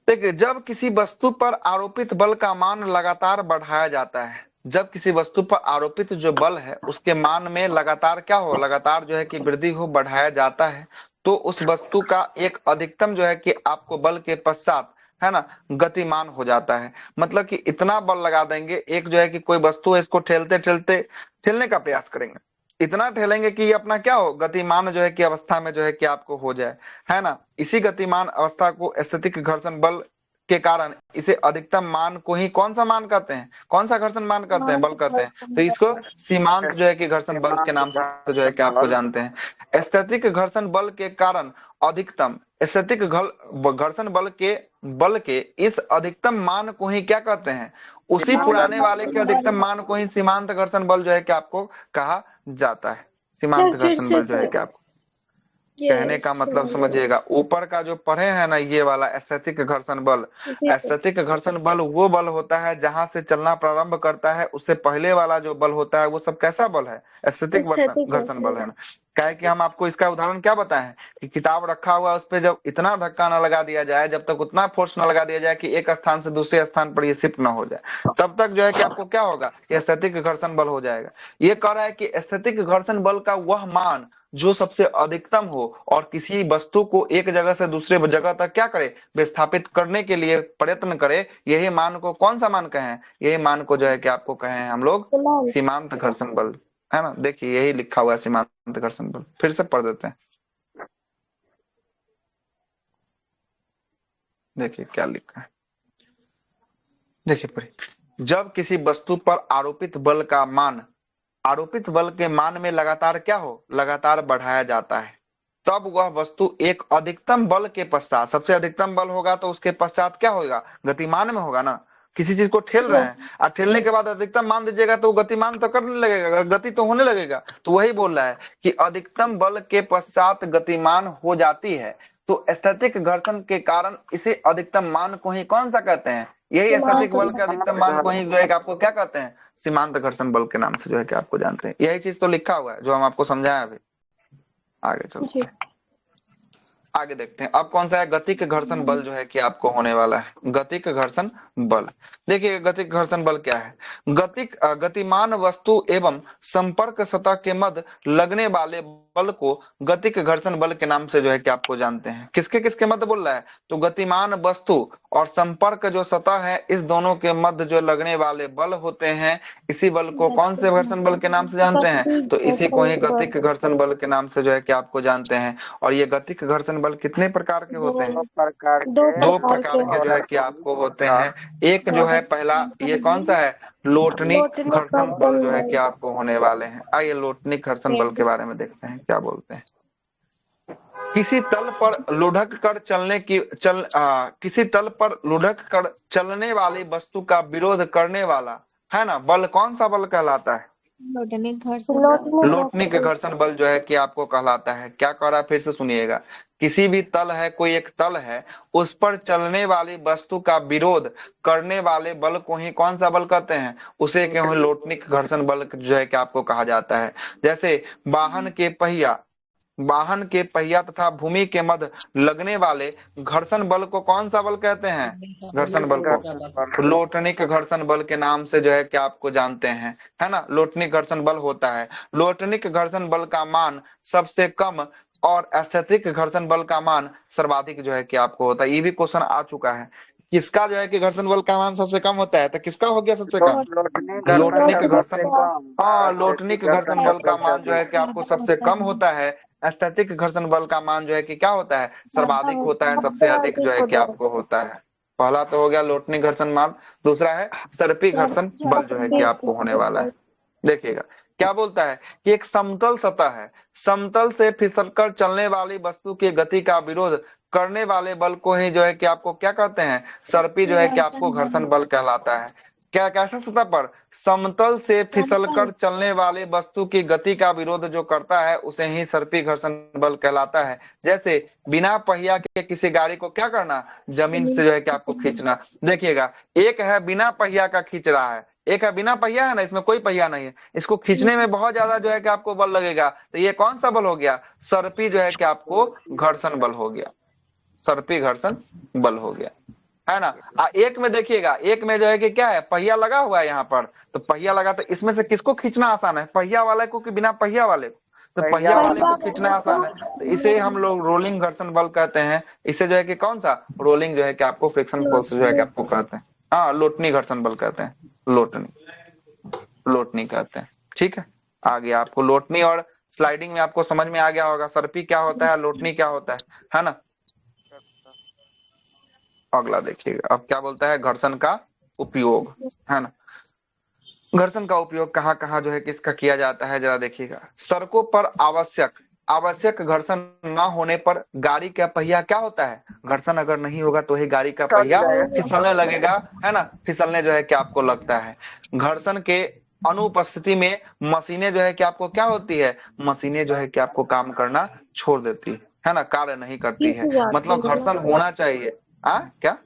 देखिए, जब किसी वस्तु पर आरोपित बल का मान लगातार बढ़ाया जाता है, जब किसी वस्तु पर आरोपित जो बल है उसके मान में लगातार क्या हो, लगातार जो है कि वृद्धि हो, बढ़ाया जाता है, तो उस वस्तु का एक अधिकतम जो है कि आपको बल के पश्चात, है ना, गतिमान हो जाता है। मतलब कि इतना बल लगा देंगे, एक जो है कि कोई वस्तु है इसको ठेलते ठेलते ठेलने का प्रयास करेंगे, इतना ठेलेंगे कि ये अपना क्या हो, गतिमान जो है कि अवस्था में जो है कि आपको हो जाए, है ना। इसी गतिमान अवस्था को स्थैतिक घर्षण बल के कारण इसे अधिकतम मान को ही कौन सा मान कहते हैं? कौन सा घर्षण मान कहते हैं? बल कहते हैं। तो इसको सीमांत जो है कि घर्षण बल के नाम से जो है कि आपको जानते हैं। स्थैतिक घर्षण बल के कारण अधिकतम स्थैतिक घर्षण बल के इस अधिकतम मान को ही क्या कहते हैं? उसी पुराने वाले के अधिकतम मान को ही सीमांत घर्षण बल जो है कि आपको कहा जाता है। सीमांत घर्षण बल जो है कि आपको, कहने का मतलब समझिएगा, ऊपर का जो पढ़े हैं ना ये वाला स्थैतिक घर्षण बल, स्थैतिक घर्षण बल वो बल होता है जहां से चलना प्रारंभ करता है, उससे पहले वाला जो बल होता है वो सब कैसा बल है? स्थैतिक घर्षण बल है ना। क्या है कि हम आपको इसका उदाहरण क्या बताएं कि किताब रखा हुआ है उस पर जब इतना धक्का न लगा दिया जाए, जब तक उतना फोर्स न लगा दिया जाए कि एक स्थान से दूसरे स्थान पर ये शिफ्ट न हो जाए, तब तक जो है कि आपको क्या होगा? ये स्थैतिक घर्षण बल हो जाएगा। ये कह रहा है कि स्थैतिक घर्षण बल का वह मान जो सबसे अधिकतम हो और किसी वस्तु को एक जगह से दूसरे जगह तक क्या करे? विस्थापित करने के लिए प्रयत्न करे, यही मान को कौन सा मान कहें? यही मान को जो है कि आपको कहें हम लोग सीमांत घर्षण बल, है ना। देखिए यही लिखा हुआ है सीमांत घर्षण बल, फिर से पढ़ देते हैं। देखिए क्या लिखा है, देखिए पढ़िए। जब किसी वस्तु पर आरोपित बल का मान, आरोपित बल के मान में लगातार क्या हो, लगातार बढ़ाया जाता है, तब वह वस्तु एक अधिकतम बल के पश्चात, सबसे अधिकतम बल होगा तो उसके पश्चात क्या होगा? गतिमान में होगा ना। किसी चीज को ठेल रहे हैं और ठेलने के बाद अधिकतम मान दीजिएगा तो गतिमान तो करने लगेगा, गति तो होने लगेगा। तो वही बोल रहा है कि अधिकतम बल के पश्चात गतिमान हो जाती है। तो स्थैतिक घर्षण के कारण इसे अधिकतम मान को ही कौन सा कहते हैं? यही स्थैतिक बल के अधिकतम मान को ही जो है आपको क्या कहते हैं? सीमांत घर्षण बल के नाम से जो है कि आपको जानते हैं। यही चीज तो लिखा हुआ है जो हम आपको समझाया अभी। आगे चलते हैं, आगे देखते हैं अब कौन सा है? गतिक घर्षण बल जो है कि आपको होने वाला है। गतिक घर्षण बल, देखिए गतिक घर्षण बल क्या है? गतिमान वस्तु एवं संपर्क सतह के मध्य लगने वाले बल को गतिक घर्षण बल के नाम से जो है कि आपको जानते हैं। किसके किसके मध्य बोल रहा है? तो गतिमान वस्तु और संपर्क जो सतह है, इस दोनों के मध्य जो लगने वाले बल होते हैं, इसी बल को कौन से घर्षण बल के नाम से जानते हैं? तो इसी को ही गतिक घर्षण बल के नाम से जो है कि आपको जानते हैं। और ये गतिक घर्षण बल कितने प्रकार के होते हैं? दो दो प्रकार प्रकार के के जो है कि आपको होते हैं। एक जो है पहला, ये कौन सा है? लोटनिक लोटनिक घर्षण बल जो है घर्षण कि आपको होने वाले हैं। आइए लोटनिक घर्षण बल के बारे में देखते हैं क्या बोलते हैं। किसी तल पर लुढ़क कर किसी तल पर लुढ़क कर चलने वाली वस्तु का विरोध करने वाला, है ना, बल कौन सा बल कहलाता है? लोटनिक घर्षण बल जो है कि आपको कहलाता है। क्या कह रहा है, फिर से सुनिएगा। किसी भी तल है, कोई एक तल है, उस पर चलने वाली वस्तु का विरोध करने वाले बल को ही कौन सा बल कहते हैं? उसे क्यों लोटनिक घर्षण बल जो है कि आपको कहा जाता है। जैसे वाहन के पहिया तथा भूमि के मध्य लगने वाले घर्षण बल को कौन सा बल कहते हैं? घर्षण बल को लोटनिक घर्षण बल के नाम से जो है कि आपको जानते हैं, है ना। लोटनिक घर्षण बल होता है। लोटनिक घर्षण बल का मान सबसे कम और स्थैतिक घर्षण बल का मान सर्वाधिक जो है कि आपको होता है। ये भी क्वेश्चन आ चुका है। किसका जो है कि घर्षण बल का मान सबसे कम होता है? तो किसका हो गया सबसे कम? लोटनिक घर्षण, हाँ, लोटनिक घर्षण बल का मान जो है कि आपको सबसे कम होता है। स्थैतिक घर्षण बल का मान जो है कि क्या होता है? सर्वाधिक होता है, सबसे अधिक जो है कि आपको होता है। पहला तो हो गया लोटनिक घर्षण मान, दूसरा है सर्पी घर्षण बल जो है कि आपको होने वाला है। देखिएगा क्या बोलता है कि एक समतल सतह है, समतल से फिसलकर चलने वाली वस्तु की गति का विरोध करने वाले बल को ही जो है कि आपको क्या कहते हैं? सर्पी जो है कि आपको घर्षण बल कहलाता है। क्या कैसा सतह पर? समतल से फिसलकर चलने वाले वस्तु की गति का विरोध जो करता है उसे ही सर्पी घर्षण बल कहलाता है। जैसे बिना पहिया के किसी गाड़ी को क्या करना? जमीन से जो है कि आपको खींचना। देखिएगा, एक है बिना पहिया का खींच रहा है, एक है बिना पहिया है ना, इसमें कोई पहिया नहीं है, इसको खींचने में बहुत ज्यादा जो है कि आपको बल लगेगा, तो ये कौन सा बल हो गया? सर्पी जो है कि आपको घर्षण बल हो गया, सर्पी घर्षण बल हो गया, है ना। एक में देखिएगा, एक में जो है कि क्या है? पहिया लगा हुआ है यहाँ पर, तो पहिया लगा, तो इसमें से किसको खींचना आसान है? पहिया वाले को कि बिना पहिया वाले को? तो पहिया वाले को खींचना आसान है, तो इसे हम लोग रोलिंग घर्षण बल कहते हैं। इसे जो है कि कौन सा? रोलिंग जो है कि आपको फ्रिक्शन फोर्स जो है कि आपको कहते हैं। हाँ, लोटनी घर्षण बल कहते हैं, लोटनी कहते हैं। ठीक है, आगे आपको लोटनी और स्लाइडिंग में आपको समझ में आ गया होगा, सर्पी क्या होता है, लोटनी क्या होता है ना। अगला देखिएगा, अब क्या बोलता है? घर्षण का उपयोग, है ना। घर्षण का उपयोग कहाँ कहाँ जो है किसका किया जाता है, जरा देखिएगा। सड़कों पर आवश्यक घर्षण ना होने पर गाड़ी का पहिया क्या होता है? घर्षण अगर नहीं होगा तो ही गाड़ी का पहिया फिसलने लगेगा, है ना, फिसलने जो है कि आपको लगता है। घर्षण के अनुपस्थिति में मशीनें जो है कि आपको क्या होती है? मशीनें जो है कि आपको काम करना छोड़ देती है ना, कार्य नहीं करती है। मतलब घर्षण होना चाहिए। क्या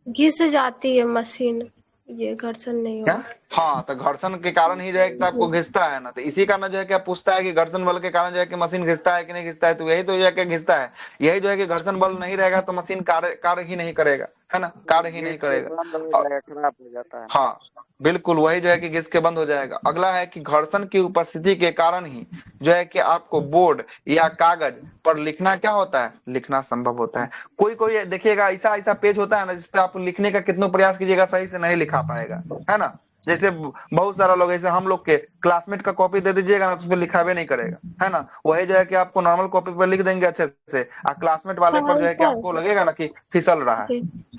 घिस जाती है मशीन, ये घर्षण नहीं क्या? हो। हाँ, तो घर्षण के कारण ही जो है कि आपको घिसता है ना, तो इसी का ना जो है कि पूछता है कि घर्षण बल के कारण जो है कि मशीन घिसता है कि नहीं घिसता है, तो यही तो जो है कि घिसता है। यही जो है कि घर्षण बल नहीं रहेगा तो मशीन कार्य ही नहीं करेगा, है ना, कार्य ही नहीं करेगा, खराब हो जाता है। हाँ बिल्कुल, वही जो है कि घिस के बंद हो जाएगा। अगला है कि घर्षण की उपस्थिति के कारण ही जो है कि आपको बोर्ड या कागज पर लिखना क्या होता है? लिखना संभव होता है। कोई कोई देखिएगा ऐसा ऐसा पेज होता है ना, जिसपे आप लिखने का कितना प्रयास कीजिएगा सही से नहीं लिखा पाएगा, है ना। जैसे बहुत सारा लोग, ऐसे हम लोग के क्लासमेट का कॉपी दे दीजिएगा ना, तो उसमें लिखा भी नहीं करेगा, है ना। वही जो है कि आपको नॉर्मल कॉपी पर लिख देंगे अच्छे से, और क्लासमेट वाले पर जो है कि आपको लगेगा ना कि फिसल रहा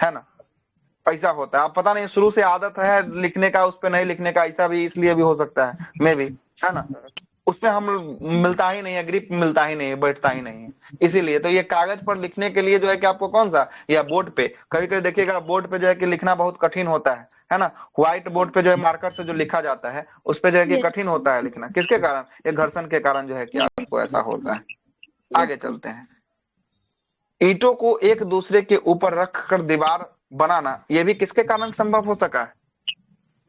है ना। ऐसा होता है। आप पता नहीं शुरू से आदत है लिखने का, उस पे नहीं लिखने का, ऐसा भी इसलिए भी हो सकता है, मे भी, है ना। उसमें हम मिलता ही नहीं है, ग्रिप मिलता ही नहीं है, बैठता ही नहीं है, इसीलिए। तो ये कागज पर लिखने के लिए जो है कि आपको कौन सा, या बोर्ड पे, कभी कभी देखिएगा बोर्ड पे जो है कि लिखना बहुत कठिन होता है ना। व्हाइट बोर्ड पे जो है मार्कर से जो लिखा जाता है, उस पे जो है कि कठिन होता है लिखना, किसके कारण? ये घर्षण के कारण जो है कि आपको ऐसा होता है। आगे चलते हैं। ईंटों को एक दूसरे के ऊपर रख कर दीवार बनाना, ये भी किसके कारण संभव हो सका है?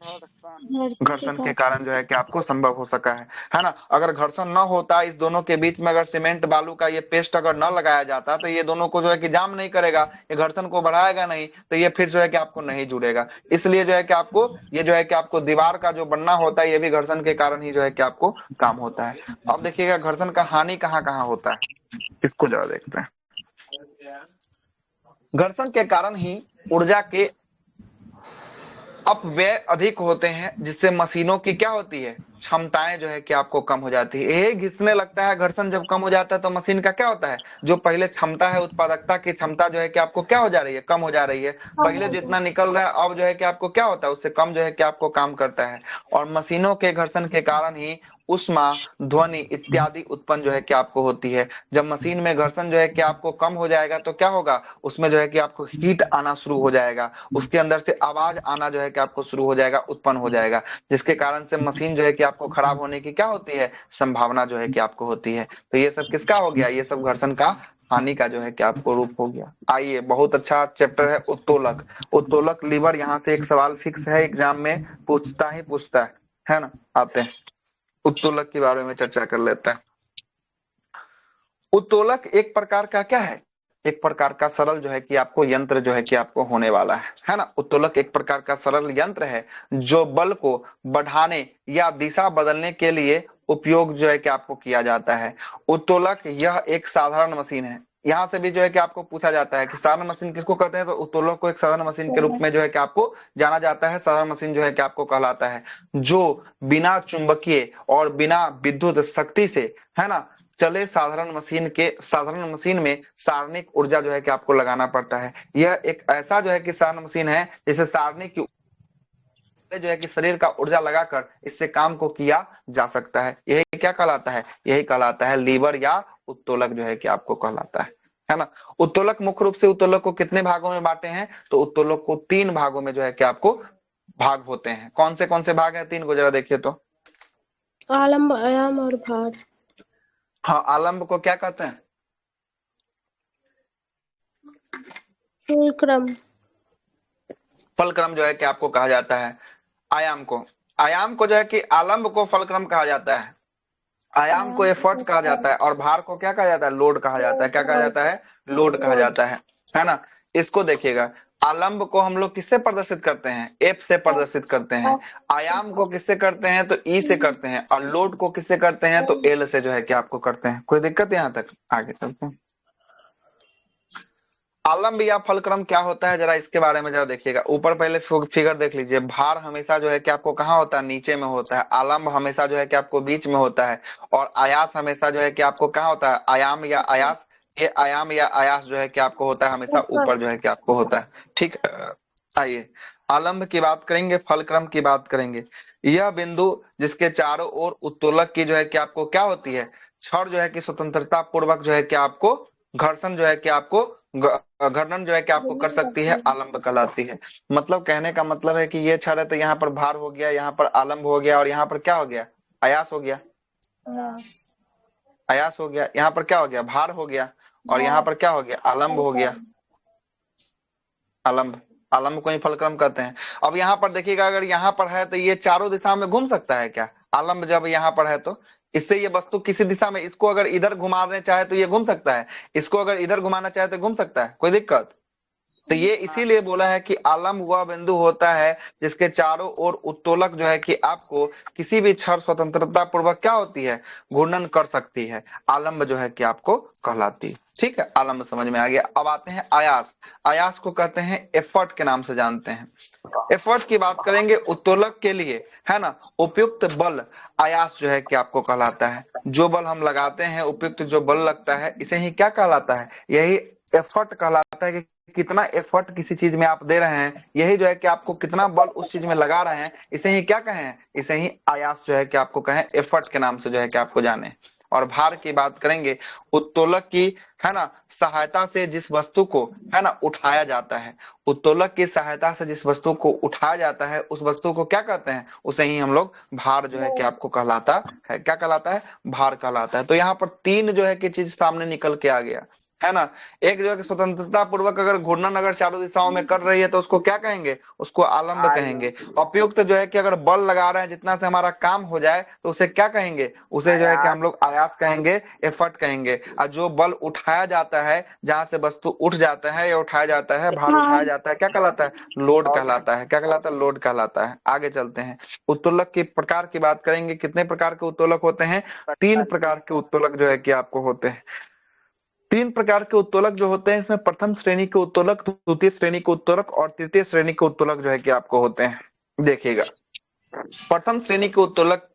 घर्षण के कारण जो है कि आपको संभव हो सका है ना। अगर घर्षण न होता, इस दोनों के बीच में अगर सीमेंट बालू का ये पेस्ट अगर न लगाया जाता, तो ये दोनों को जो है कि जाम नहीं करेगा, ये घर्षण को बढ़ाएगा नहीं, तो ये फिर जो है कि आपको नहीं जुड़ेगा। इसलिए जो है कि आपको ये जो है कि आपको दीवार का जो बनना होता है, ये भी घर्षण के कारण ही जो है कि आपको काम होता है। अब देखिएगा घर्षण का हानि कहाँ कहाँ होता है, इसको जरा देखते हैं। घर्षण के कारण ही ऊर्जा के अपव्यय अधिक होते हैं, जिससे मशीनों की क्या होती है, क्षमताएं जो है कि आपको कम हो जाती है। ये घिसने लगता है, घर्षण जब कम हो जाता है तो मशीन का क्या होता है, जो पहले क्षमता है, उत्पादकता की क्षमता जो है कि आपको क्या हो जा रही है, कम हो जा रही है। पहले जितना निकल रहा है अब जो है कि आपको क्या होता है, उससे कम जो है कि आपको काम करता है। और मशीनों के घर्षण के कारण ही उष्मा, ध्वनि इत्यादि उत्पन्न जो है कि आपको होती है। जब मशीन में घर्षण जो है कि आपको कम हो जाएगा तो क्या होगा, उसमें जो है कि आपको हीट आना शुरू हो जाएगा, उसके अंदर से आवाज आना जो है कि आपको शुरू हो जाएगा, उत्पन्न हो जाएगा, जिसके कारण से मशीन जो है कि आपको खराब होने की क्या होती है, संभावना जो है कि आपको होती है। तो ये सब किसका हो गया, ये सब घर्षण का हानि का जो है कि आपको रूप हो गया। आइए, बहुत अच्छा चैप्टर है उत्तोलक। उत्तोलक लीवर, यहाँ से एक सवाल फिक्स है, एग्जाम में पूछता ही पूछता है ना। आते हैं उत्तोलक के बारे में चर्चा कर लेते हैं। उत्तोलक एक प्रकार का क्या है, एक प्रकार का सरल जो है कि आपको यंत्र जो है कि आपको होने वाला है ना। उत्तोलक एक प्रकार का सरल यंत्र है जो बल को बढ़ाने या दिशा बदलने के लिए उपयोग जो है कि आपको किया जाता है। उत्तोलक यह एक साधारण मशीन है। यहाँ से भी जो है कि आपको पूछा जाता है कि साधारण मशीन किसको कहते हैं, तो उत्तोलक को एक साधारण मशीन के रूप में जो है कि आपको जाना जाता है। साधारण मशीन जो है कि आपको कहलाता है जो बिना चुंबकीय और बिना विद्युत शक्ति से, है ना, चले। साधारण मशीन में सारणिक ऊर्जा जो है कि आपको लगाना पड़ता है। यह एक ऐसा जो है कि साधारण मशीन है जिसे सारणिक की जो है कि शरीर का ऊर्जा लगाकर इससे काम को किया जा सकता है। यही क्या कहलाता है, यही कहलाता है लीवर या उत्तोलक जो है कि आपको कहलाता है ना। उत्तोलक मुख्य रूप से उत्तोलक को कितने भागों में बांटे हैं, तो उत्तोलक को 3 भागों में जो है कि आपको भाग होते हैं। कौन से भाग हैं 3 को जरा देखिए तो। आलम्ब, आयाम और भार। हाँ, आलम्ब को क्या कहते हैं, फुलक्रम। फलक्रम जो है कि आपको कहा जाता है। आयाम को जो है कि आलम्ब को फलक्रम कहा जाता है, आयाम को एफर्ट कहा जाता है, और भार को क्या कहा जाता है, लोड कहा जाता है। क्या कहा जाता है, लोड कहा जाता है ना। इसको देखिएगा, आलम्ब को हम लोग किससे प्रदर्शित करते हैं, एफ से प्रदर्शित करते हैं। आयाम को किससे करते हैं, तो ई से करते हैं। और लोड को किससे करते हैं, तो एल से जो है कि आपको करते हैं। कोई दिक्कत यहाँ तक, आगे चलते हैं। आलम्ब या फलक्रम क्या होता है, जरा इसके बारे में जरा देखिएगा। ऊपर पहले फिगर देख लीजिए। भार हमेशा जो है कि आपको कहाँ होता है, नीचे में होता है। आलम्ब हमेशा जो है कि आपको बीच में होता है। और आयास हमेशा जो है कि आपको कहाँ होता है, आयाम या आयास, ये आयाम या आयास जो है कि आपको होता है हमेशा ऊपर जो है कि आपको होता है। ठीक है, आइए आलम्ब की बात करेंगे, फलक्रम की बात करेंगे। यह बिंदु जिसके चारों ओर उत्तोलक की जो है कि आपको क्या होती है, छड़ जो है कि स्वतंत्रता पूर्वक जो है कि आपको घर्षण जो है कि आपको घर्षण जो है कि आपको कर सकती है, आलम्ब कहलाती है। मतलब कहने का मतलब है कि ये छड़ है तो यहाँ पर भार हो गया, यहाँ पर आलम्ब हो गया, और यहाँ पर क्या हो गया, आयास हो गया। आयास हो गया, यहाँ पर क्या हो गया, भार हो गया, और यहाँ पर क्या हो गया, आलम्ब हो गया। आलम्ब को ही फलक्रम कहते हैं। अब यहाँ पर देखिएगा, अगर यहाँ पर है तो ये चारों दिशा में घूम सकता है क्या, आलम्ब जब यहाँ पर है तो इससे ये वस्तु किसी दिशा में, इसको अगर इधर घुमाने चाहे तो ये घूम सकता है, इसको अगर इधर घुमाना चाहे तो घूम सकता है, कोई दिक्कत। तो ये इसीलिए बोला है कि आलम्ब वह बिंदु होता है जिसके चारों ओर उत्तोलक जो है कि आपको किसी भी क्षण स्वतंत्रता पूर्वक क्या होती है, घूर्णन कर सकती है। आलम्ब जो है कि आपको कहलाती है। ठीक है, आलम्ब समझ में आ गया। अब आते हैं आयास। आयास को कहते हैं एफर्ट के नाम से जानते हैं। एफर्ट की बात करेंगे उत्तोलक के लिए, है ना, उपयुक्त बल आयास जो है कि आपको कहलाता है। जो बल हम लगाते हैं, उपयुक्त जो बल लगता है, इसे ही क्या कहलाता है, यही एफर्ट कहलाता है। कि कितना एफर्ट किसी चीज में आप दे रहे हैं, यही जो है कि आपको कितना बल उस चीज में लगा रहे हैं, इसे ही क्या कहें, इसे ही आयास जो है कि आपको कहें, एफर्ट के नाम से जो है कि आपको जाने। और भार की बात करेंगे, उत्तोलक की, है ना, सहायता से जिस वस्तु को, है ना, उठाया जाता है। उत्तोलक की सहायता से जिस वस्तु को उठाया जाता है, उस वस्तु को क्या कहते हैं, उसे ही हम लोग भार जो है कि आपको कहलाता है। क्या कहलाता है, भार कहलाता है। तो यहाँ पर 3 जो है कि चीज सामने निकल के आ गया, है ना। एक जो है कि स्वतंत्रता पूर्वक अगर घूर्णन अगर चारों दिशाओं में कर रही है तो उसको क्या कहेंगे, उसको आलम्ब कहेंगे। उपयुक्त जो है कि अगर बल लगा रहे हैं जितना से हमारा काम हो जाए तो उसे क्या कहेंगे, उसे जो है कि हम लोग आयास कहेंगे, एफर्ट कहेंगे। और जो बल उठाया जाता है, जहां से वस्तु उठ जाता है या उठाया जाता है, भार उठाया जाता है, क्या कहलाता है, लोड कहलाता है। क्या कहलाता है, लोड कहलाता है। आगे चलते हैं, उत्तोलक के प्रकार की बात करेंगे। कितने प्रकार के उत्तोलक होते हैं, 3 प्रकार के उत्तोलक जो है कि आपको होते हैं। 3 प्रकार के उत्तोलक जो होते हैं, इसमें प्रथम श्रेणी के उत्तोलक, द्वितीय श्रेणी के उत्तोलक और तृतीय श्रेणी के उत्तोलक जो है कि आपको होते हैं। देखिएगा प्रथम श्रेणी के उत्तोलक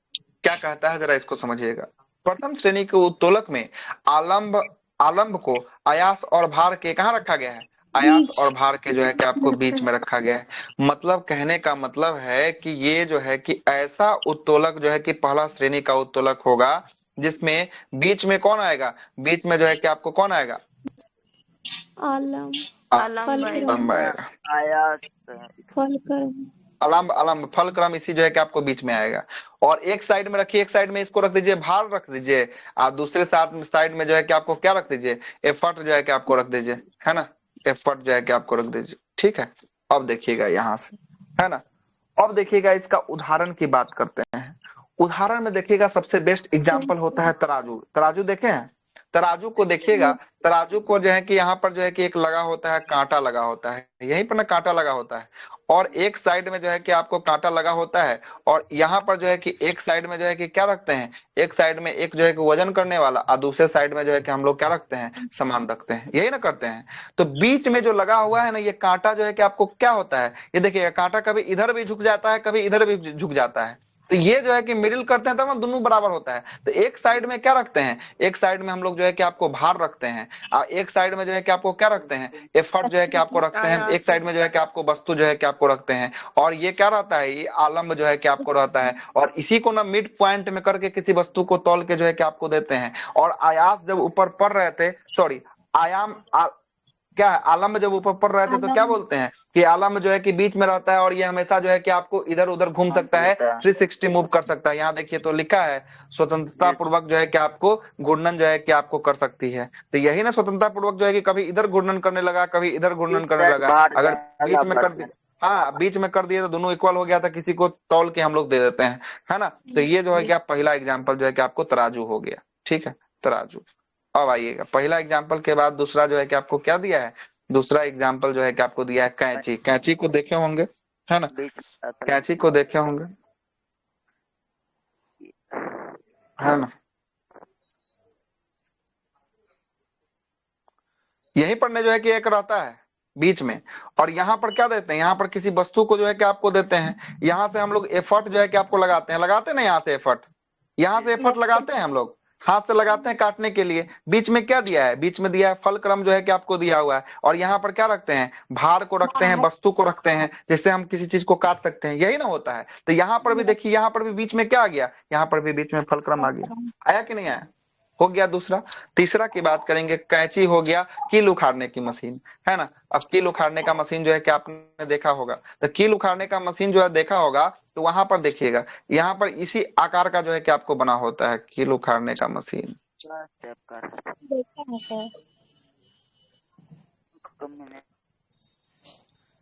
क्या कहता है, जरा इसको समझिएगा। प्रथम श्रेणी के उत्तोलक में आलंब आलंब को आयास और भार के कहाँ रखा गया है, आयास और भार के जो है कि आपको बीच में रखा गया है। मतलब कहने का मतलब है कि ये जो है कि ऐसा उत्तोलक जो है कि पहला श्रेणी का उत्तोलक होगा जिसमें बीच में कौन आएगा, बीच में जो है कि आपको कौन आएगा, आलम आलम आलम्ब आएगा। आयास अलम्ब अलम्ब फल क्रम इसी जो है कि आपको बीच में आएगा। और एक साइड में रखिए, एक साइड में इसको रख दीजिए, भार रख दीजिए, और दूसरे साइड में जो है कि आपको क्या रख दीजिए, एफर्ट जो है कि आपको रख दीजिए, है ना, एफर्ट जो है कि आपको रख दीजिए। ठीक है, अब देखिएगा यहां से, है ना, अब देखिएगा इसका उदाहरण की बात करते हैं। उदाहरण में देखिएगा सबसे बेस्ट एग्जाम्पल होता है तराजू। तराजू देखे हैं, तराजू को देखिएगा, तराजू को जो है कि यहाँ पर जो है कि एक लगा होता है, कांटा लगा होता है, यहीं पर ना कांटा लगा होता है, और एक साइड में जो है कि आपको कांटा लगा होता है, और यहाँ पर जो है कि एक साइड में जो है कि क्या रखते हैं, एक साइड में एक जो है कि वजन करने वाला, और दूसरे साइड में जो है कि हम लोग क्या रखते हैं, सामान रखते हैं, यही ना करते हैं। तो बीच में जो लगा हुआ है ना, ये कांटा जो है कि आपको क्या होता है, ये देखिएगा कांटा कभी इधर भी झुक जाता है, कभी इधर भी झुक जाता है। तो ये जो है कि मिडिल करते हैं तब ना दोनों बराबर होता है। तो एक साइड में क्या रखते हैं, एक साइड में हम लोग जो है कि आपको भार रखते हैं, और एक साइड में जो है कि आपको क्या रखते हैं, एफर्ट जो है कि आपको रखते हैं, एक साइड में जो है कि आपको वस्तु जो है कि आपको रखते हैं, और ये क्या रहता है, ये आलम्ब जो है कि आपको रहता है, और इसी को ना मिड पॉइंट में करके किसी वस्तु को तौल के जो है कि आपको देते हैं। और आयास जब ऊपर पड़ रहे थे, सॉरी आयाम क्या है, आलम्ब जब ऊपर पड़ रहे थे तो क्या बोलते हैं कि आलम्ब जो है कि बीच में रहता है, और ये हमेशा जो है कि आपको इधर उधर घूम सकता है, 360 मूव कर सकता है। यहाँ देखिए तो लिखा है स्वतंत्रता पूर्वक जो है कि आपको घूर्णन जो है कि आपको कर सकती है। तो यही ना स्वतंत्रता पूर्वक जो है कि कभी इधर घूर्णन करने लगा, कभी इधर घूर्णन करने लगा। अगर बीच में कर दिया, हाँ बीच में कर दिए तो दोनों इक्वल हो गया था, किसी को तौल के हम लोग दे देते हैं, है ना। तो ये जो है कि आप पहला एग्जाम्पल जो है कि आपको तराजू हो गया। ठीक है, तराजू। अब आइएगा पहला एग्जाम्पल के बाद दूसरा जो है कि आपको क्या दिया है, दूसरा एग्जाम्पल जो है कि आपको दिया है कैंची। कैंची को देखे होंगे, है ना, कैंची को देखे होंगे, है ना। यहीं पर ने जो है कि एक रहता है बीच में, और यहाँ पर क्या देते हैं, यहाँ पर किसी वस्तु को जो है कि आपको देते हैं, यहाँ से हम लोग एफर्ट जो है कि आपको लगाते हैं, लगाते हैं ना, यहाँ से एफर्ट, यहाँ से एफर्ट लगाते हैं हम लोग, हाथ से लगाते हैं काटने के लिए। बीच में क्या दिया है, बीच में दिया है फल क्रम जो है कि आपको दिया हुआ है, और यहाँ पर क्या रखते हैं, भार को रखते हैं, वस्तु को रखते हैं, जिससे हम किसी चीज को काट सकते हैं, यही ना होता है। तो यहाँ पर भी देखिए, यहाँ पर भी बीच में क्या आ गया, यहाँ पर भी बीच में फल क्रम आ गया, आया कि नहीं आया, हो गया दूसरा। तीसरा की बात करेंगे, कैंची हो गया कील उखाड़ने की मशीन, है ना। अब कील उखाड़ने का मशीन जो है कि आपने देखा होगा, तो कील उखाड़ने का मशीन जो है देखा होगा, तो वहां पर देखिएगा, यहाँ पर इसी आकार का जो है कि आपको बना होता है कील उखाड़ने का मशीन,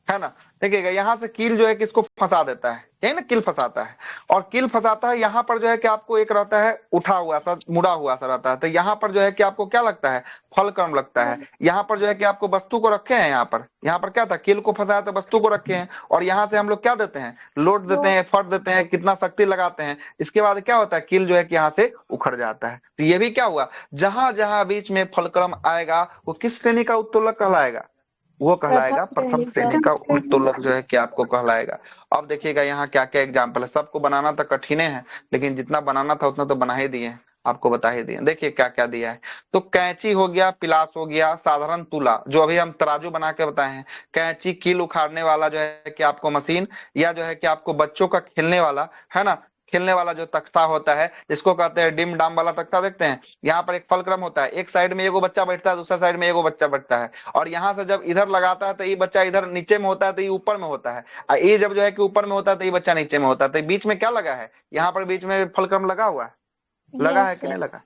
है ना। देखिएगा यहाँ से कील जो है कि इसको फंसा देता है, यही ना कील फंसाता है, और कील फंसाता है, यहाँ पर जो है कि आपको एक रहता है उठा हुआ सा, मुड़ा हुआ सा रहता है। तो यहाँ पर जो है कि आपको क्या लगता है, फल क्रम लगता है। यहाँ पर जो है कि आपको वस्तु को रखे हैं, यहाँ पर क्या था, कील को फंसाया तो वस्तु को रखे हैं, और यहाँ से हम लोग क्या देते हैं, लोड देते हैं, एफर्ट देते हैं, कितना शक्ति लगाते हैं। इसके बाद क्या होता है, कील जो है कि यहाँ से उखड़ जाता है। तो ये भी क्या हुआ, जहां जहां बीच में फल क्रम आएगा वो किस श्रेणी का उत्तोलक कहलाएगा, वो कहलाएगा प्रथम श्रेणी का उत्तोलक जो है कि आपको कहलाएगा। अब देखिएगा यहाँ क्या क्या एग्जाम्पल है, सबको बनाना तो कठिन है, लेकिन जितना बनाना था उतना तो बना ही दिए, आपको बता ही दिए। देखिए क्या क्या दिया है, तो कैंची हो गया, पिलास हो गया, साधारण तुला जो अभी हम तराजू बना के बताए हैं, कैंची कील उखाड़ने वाला जो है कि आपको मशीन, या जो है कि आपको बच्चों का खेलने वाला, है ना, खेलने वाला जो तख्ता होता है, जिसको कहते हैं डिम डाम वाला तख्ता, देखते हैं यहाँ पर एक फल क्रम होता है, एक साइड में एगो बच्चा बैठता है, दूसरा साइड में एगो बच्चा बैठता है, और यहाँ से जब इधर लगाता है तो ये बच्चा इधर नीचे में होता है, तो ये ऊपर में होता है, और ये जब जो है कि ऊपर में होता है तो ये बच्चा नीचे में होता है। तो बीच में क्या लगा है, यहाँ पर बीच में फल क्रम लगा हुआ है, लगा है कि नहीं लगा,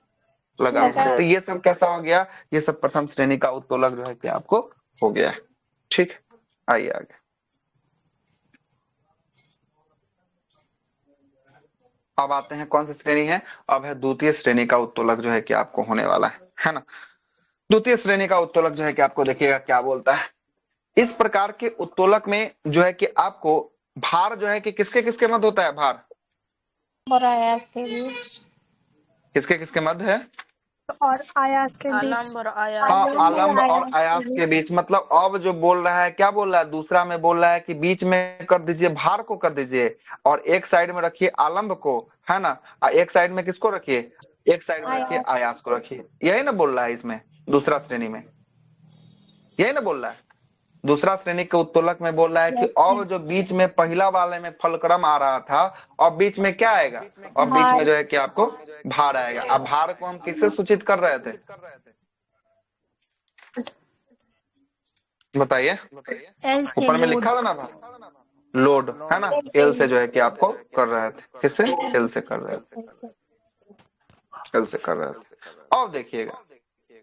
लगा हुआ है। तो ये सब कैसा हो गया, ये सब प्रथम श्रेणी का उत्तोलक जो है कि आपको हो गया। ठीक, आइए आगे। अब आते हैं कौन सी श्रेणी है, अब है द्वितीय श्रेणी का उत्तोलक जो है कि आपको होने वाला है ना। द्वितीय श्रेणी का उत्तोलक जो है कि आपको देखिएगा क्या बोलता है, इस प्रकार के उत्तोलक में जो है कि आपको भार जो है कि किसके किसके मध्य होता है, भार किसके किसके मध्य है, और आयास के बीच। आलम्ब और आयास हाँ, के बीच। आलम्ब और आयास के बीच, मतलब अब जो बोल रहा है, क्या बोल रहा है, दूसरा में बोल रहा है कि बीच में कर दीजिए, भार को कर दीजिए और एक साइड में रखिए आलम्ब को, है ना, और एक साइड में किसको रखिए, एक साइड में रखिए आयास को रखिए। यही ना बोल रहा है इसमें दूसरा श्रेणी में, यही ना बोल रहा है। दूसरा श्रेणी के उत्तोलक में बोल रहा है कि अब जो बीच में पहला वाले में फलक्रम आ रहा था, अब बीच में क्या आएगा, अब बीच में जो है कि आपको भार आएगा। अब भार को हम किससे सूचित कर रहे थे, बताइए। ऊपर में लिखा था ना भार, लोड, है ना, एल से जो है कि आपको कर रहे थे, किससे, एल से कर रहे थे, एल से कर रहे थे। अब देखिएगा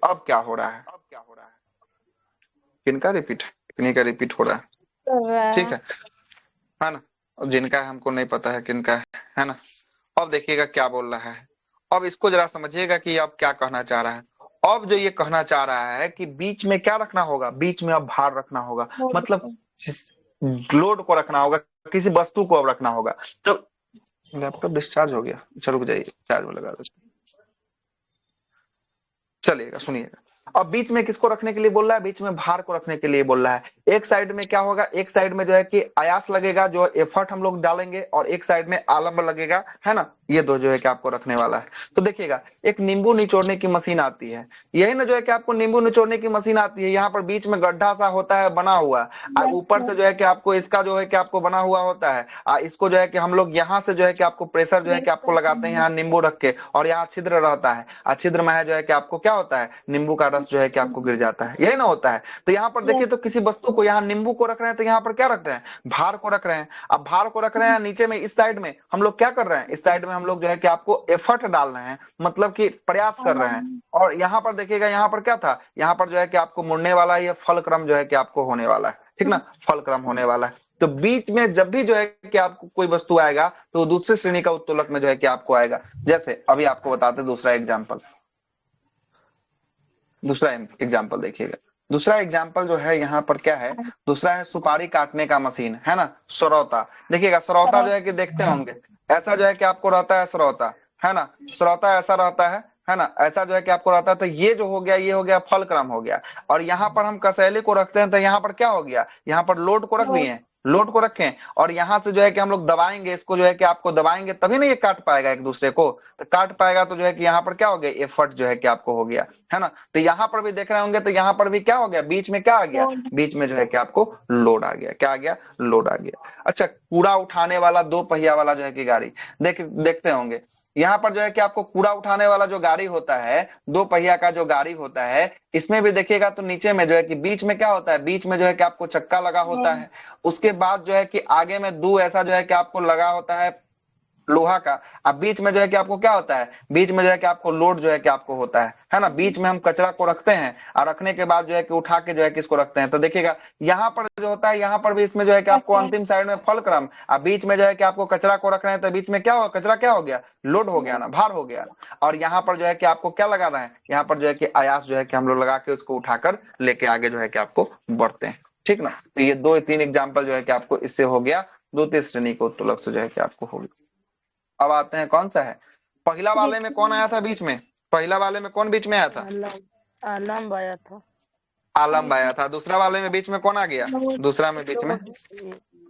अब क्या हो रहा है, किनका रिपीट, किन्हीं का रिपीट हो रहा है, ठीक है ना। अब जिनका है हमको नहीं पता है किनका है ना। अब देखिएगा क्या बोल रहा है, अब इसको जरा समझिएगा कि अब क्या कहना चाह रहा है। अब जो ये कहना चाह रहा है कि बीच में क्या रखना होगा, बीच में अब भार रखना होगा, मतलब लोड को रखना होगा, किसी वस्तु को अब रखना होगा। तो लैपटॉप डिस्चार्ज हो गया, चलो रुक जाइए, चार्ज में लगा देते, चलिएगा सुनिएगा। अब बीच में किसको रखने के लिए बोल रहा है, बीच में भार को रखने के लिए बोल रहा है। एक साइड में क्या होगा, एक साइड में जो है कि आयास लगेगा, जो एफर्ट हम लोग डालेंगे, और एक साइड में आलम्ब लगेगा, है ना। ये दो जो है कि आपको रखने वाला है। तो देखिएगा एक नींबू निचोड़ने की मशीन आती है, यही ना जो है कि आपको नींबू निचोड़ने की मशीन आती है। यहाँ पर बीच में गड्ढा सा होता है बना हुआ, और ऊपर से जो है कि आपको इसका जो है कि आपको बना हुआ होता है, इसको जो है कि हम लोग यहाँ से जो है कि आपको प्रेशर जो है कि आपको लगाते हैं यहाँ नींबू रख के, और यहाँ छिद्र रहता है, और छिद्र में जो है कि आपको क्या होता है, नींबू का रस जो है कि आपको गिर जाता है, यही ना होता है। तो यहाँ पर देखिए, तो किसी वस्तु को यहाँ नींबू को रख रहे हैं, तो यहाँ पर क्या रख रहे हैं, भार को रख रहे हैं। अब भार को रख रहे हैं, नीचे में इस साइड में हम लोग क्या कर रहे हैं, इस साइड में हम लोग जो है कि आपको एफर्ट डाल रहे हैं, मतलब कि प्रयास कर रहे हैं। और यहाँ पर देखिएगा, यहाँ पर क्या था, यहाँ पर जो है कि आपको मुड़ने वाला ये फल क्रम जो है कि आपको होने वाला है, ठीक ना, फल क्रम होने वाला है। तो बीच में जब भी जो है कि आपको कोई वस्तु आएगा, तो दूसरी श्रेणी का उत्तोलक में जो है कि आपको आएगा। जैसे अभी आपको बताते दूसरा एग्जाम्पल, दूसरा एग्जाम्पल देखिएगा। दूसरा एग्जाम्पल जो है यहाँ पर क्या है, दूसरा है सुपारी काटने का मशीन, है ना, सरौता। देखिएगा सरौता जो है कि देखते होंगे, ऐसा जो है कि आपको रहता है सरौता, है ना, सरौता ऐसा रहता है ना, ऐसा जो है कि आपको रहता है। तो ये जो हो गया, ये हो गया फल क्रम हो गया। और यहाँ पर हम कसैले को रखते हैं, तो यहाँ पर क्या हो गया, यहाँ पर लोड को रख दिए, लोड को रखें, और यहाँ से जो है कि हम लोग दबाएंगे इसको, जो है कि आपको दबाएंगे तभी ना ये काट पाएगा एक दूसरे को। तो काट पाएगा तो जो है कि यहाँ पर क्या हो गया, एफर्ट जो है कि आपको हो गया, है ना। तो यहाँ पर भी देख रहे होंगे, तो यहाँ पर भी क्या हो गया, बीच में क्या आ गया, बीच में जो है कि आपको लोड आ गया, क्या आ गया, लोड आ गया। अच्छा, कूड़ा उठाने वाला दो पहिया वाला जो है कि गाड़ी, देखते होंगे, यहाँ पर जो है कि आपको कूड़ा उठाने वाला जो गाड़ी होता है, दो पहिया का जो गाड़ी होता है, इसमें भी देखिएगा तो नीचे में जो है कि बीच में क्या होता है, बीच में जो है कि आपको चक्का लगा होता है। उसके बाद जो है कि आगे में दो ऐसा जो है कि आपको लगा होता है लोहा का। अब बीच में जो है कि आपको क्या होता है, बीच में जो है कि आपको लोड जो है कि आपको होता है ना। बीच में हम कचरा को रखते हैं, और रखने के बाद जो है कि उठा के जो है कि इसको रखते हैं। तो देखिएगा यहाँ पर जो होता है, यहाँ पर भी इसमें जो है कि आपको अंतिम साइड में फल क्रम, और बीच में जो है कि आपको कचरा को रख रहे हैं, तो बीच में क्या हो, कचरा क्या हो गया, लोड हो गया ना, भार हो गया। और यहाँ पर जो है कि आपको क्या लगा रहे हैं, यहाँ पर जो है कि आयास जो है कि हम लोग लगा के उसको उठाकर लेके आगे जो है कि आपको बढ़ते हैं, ठीक ना। तो ये दो तीन एग्जाम्पल जो है कि आपको इससे हो गया, द्वितीय श्रेणी को उत्तोलक से जो है कि आपको हो गया। अब आते हैं कौन सा है, पहला वाले में कौन आया था बीच में, पहला वाले में कौन बीच में आया था, आलम्ब आया था। आलम्ब आया था। दूसरा वाले में बीच में कौन आ गया, दूसरा में बीच में,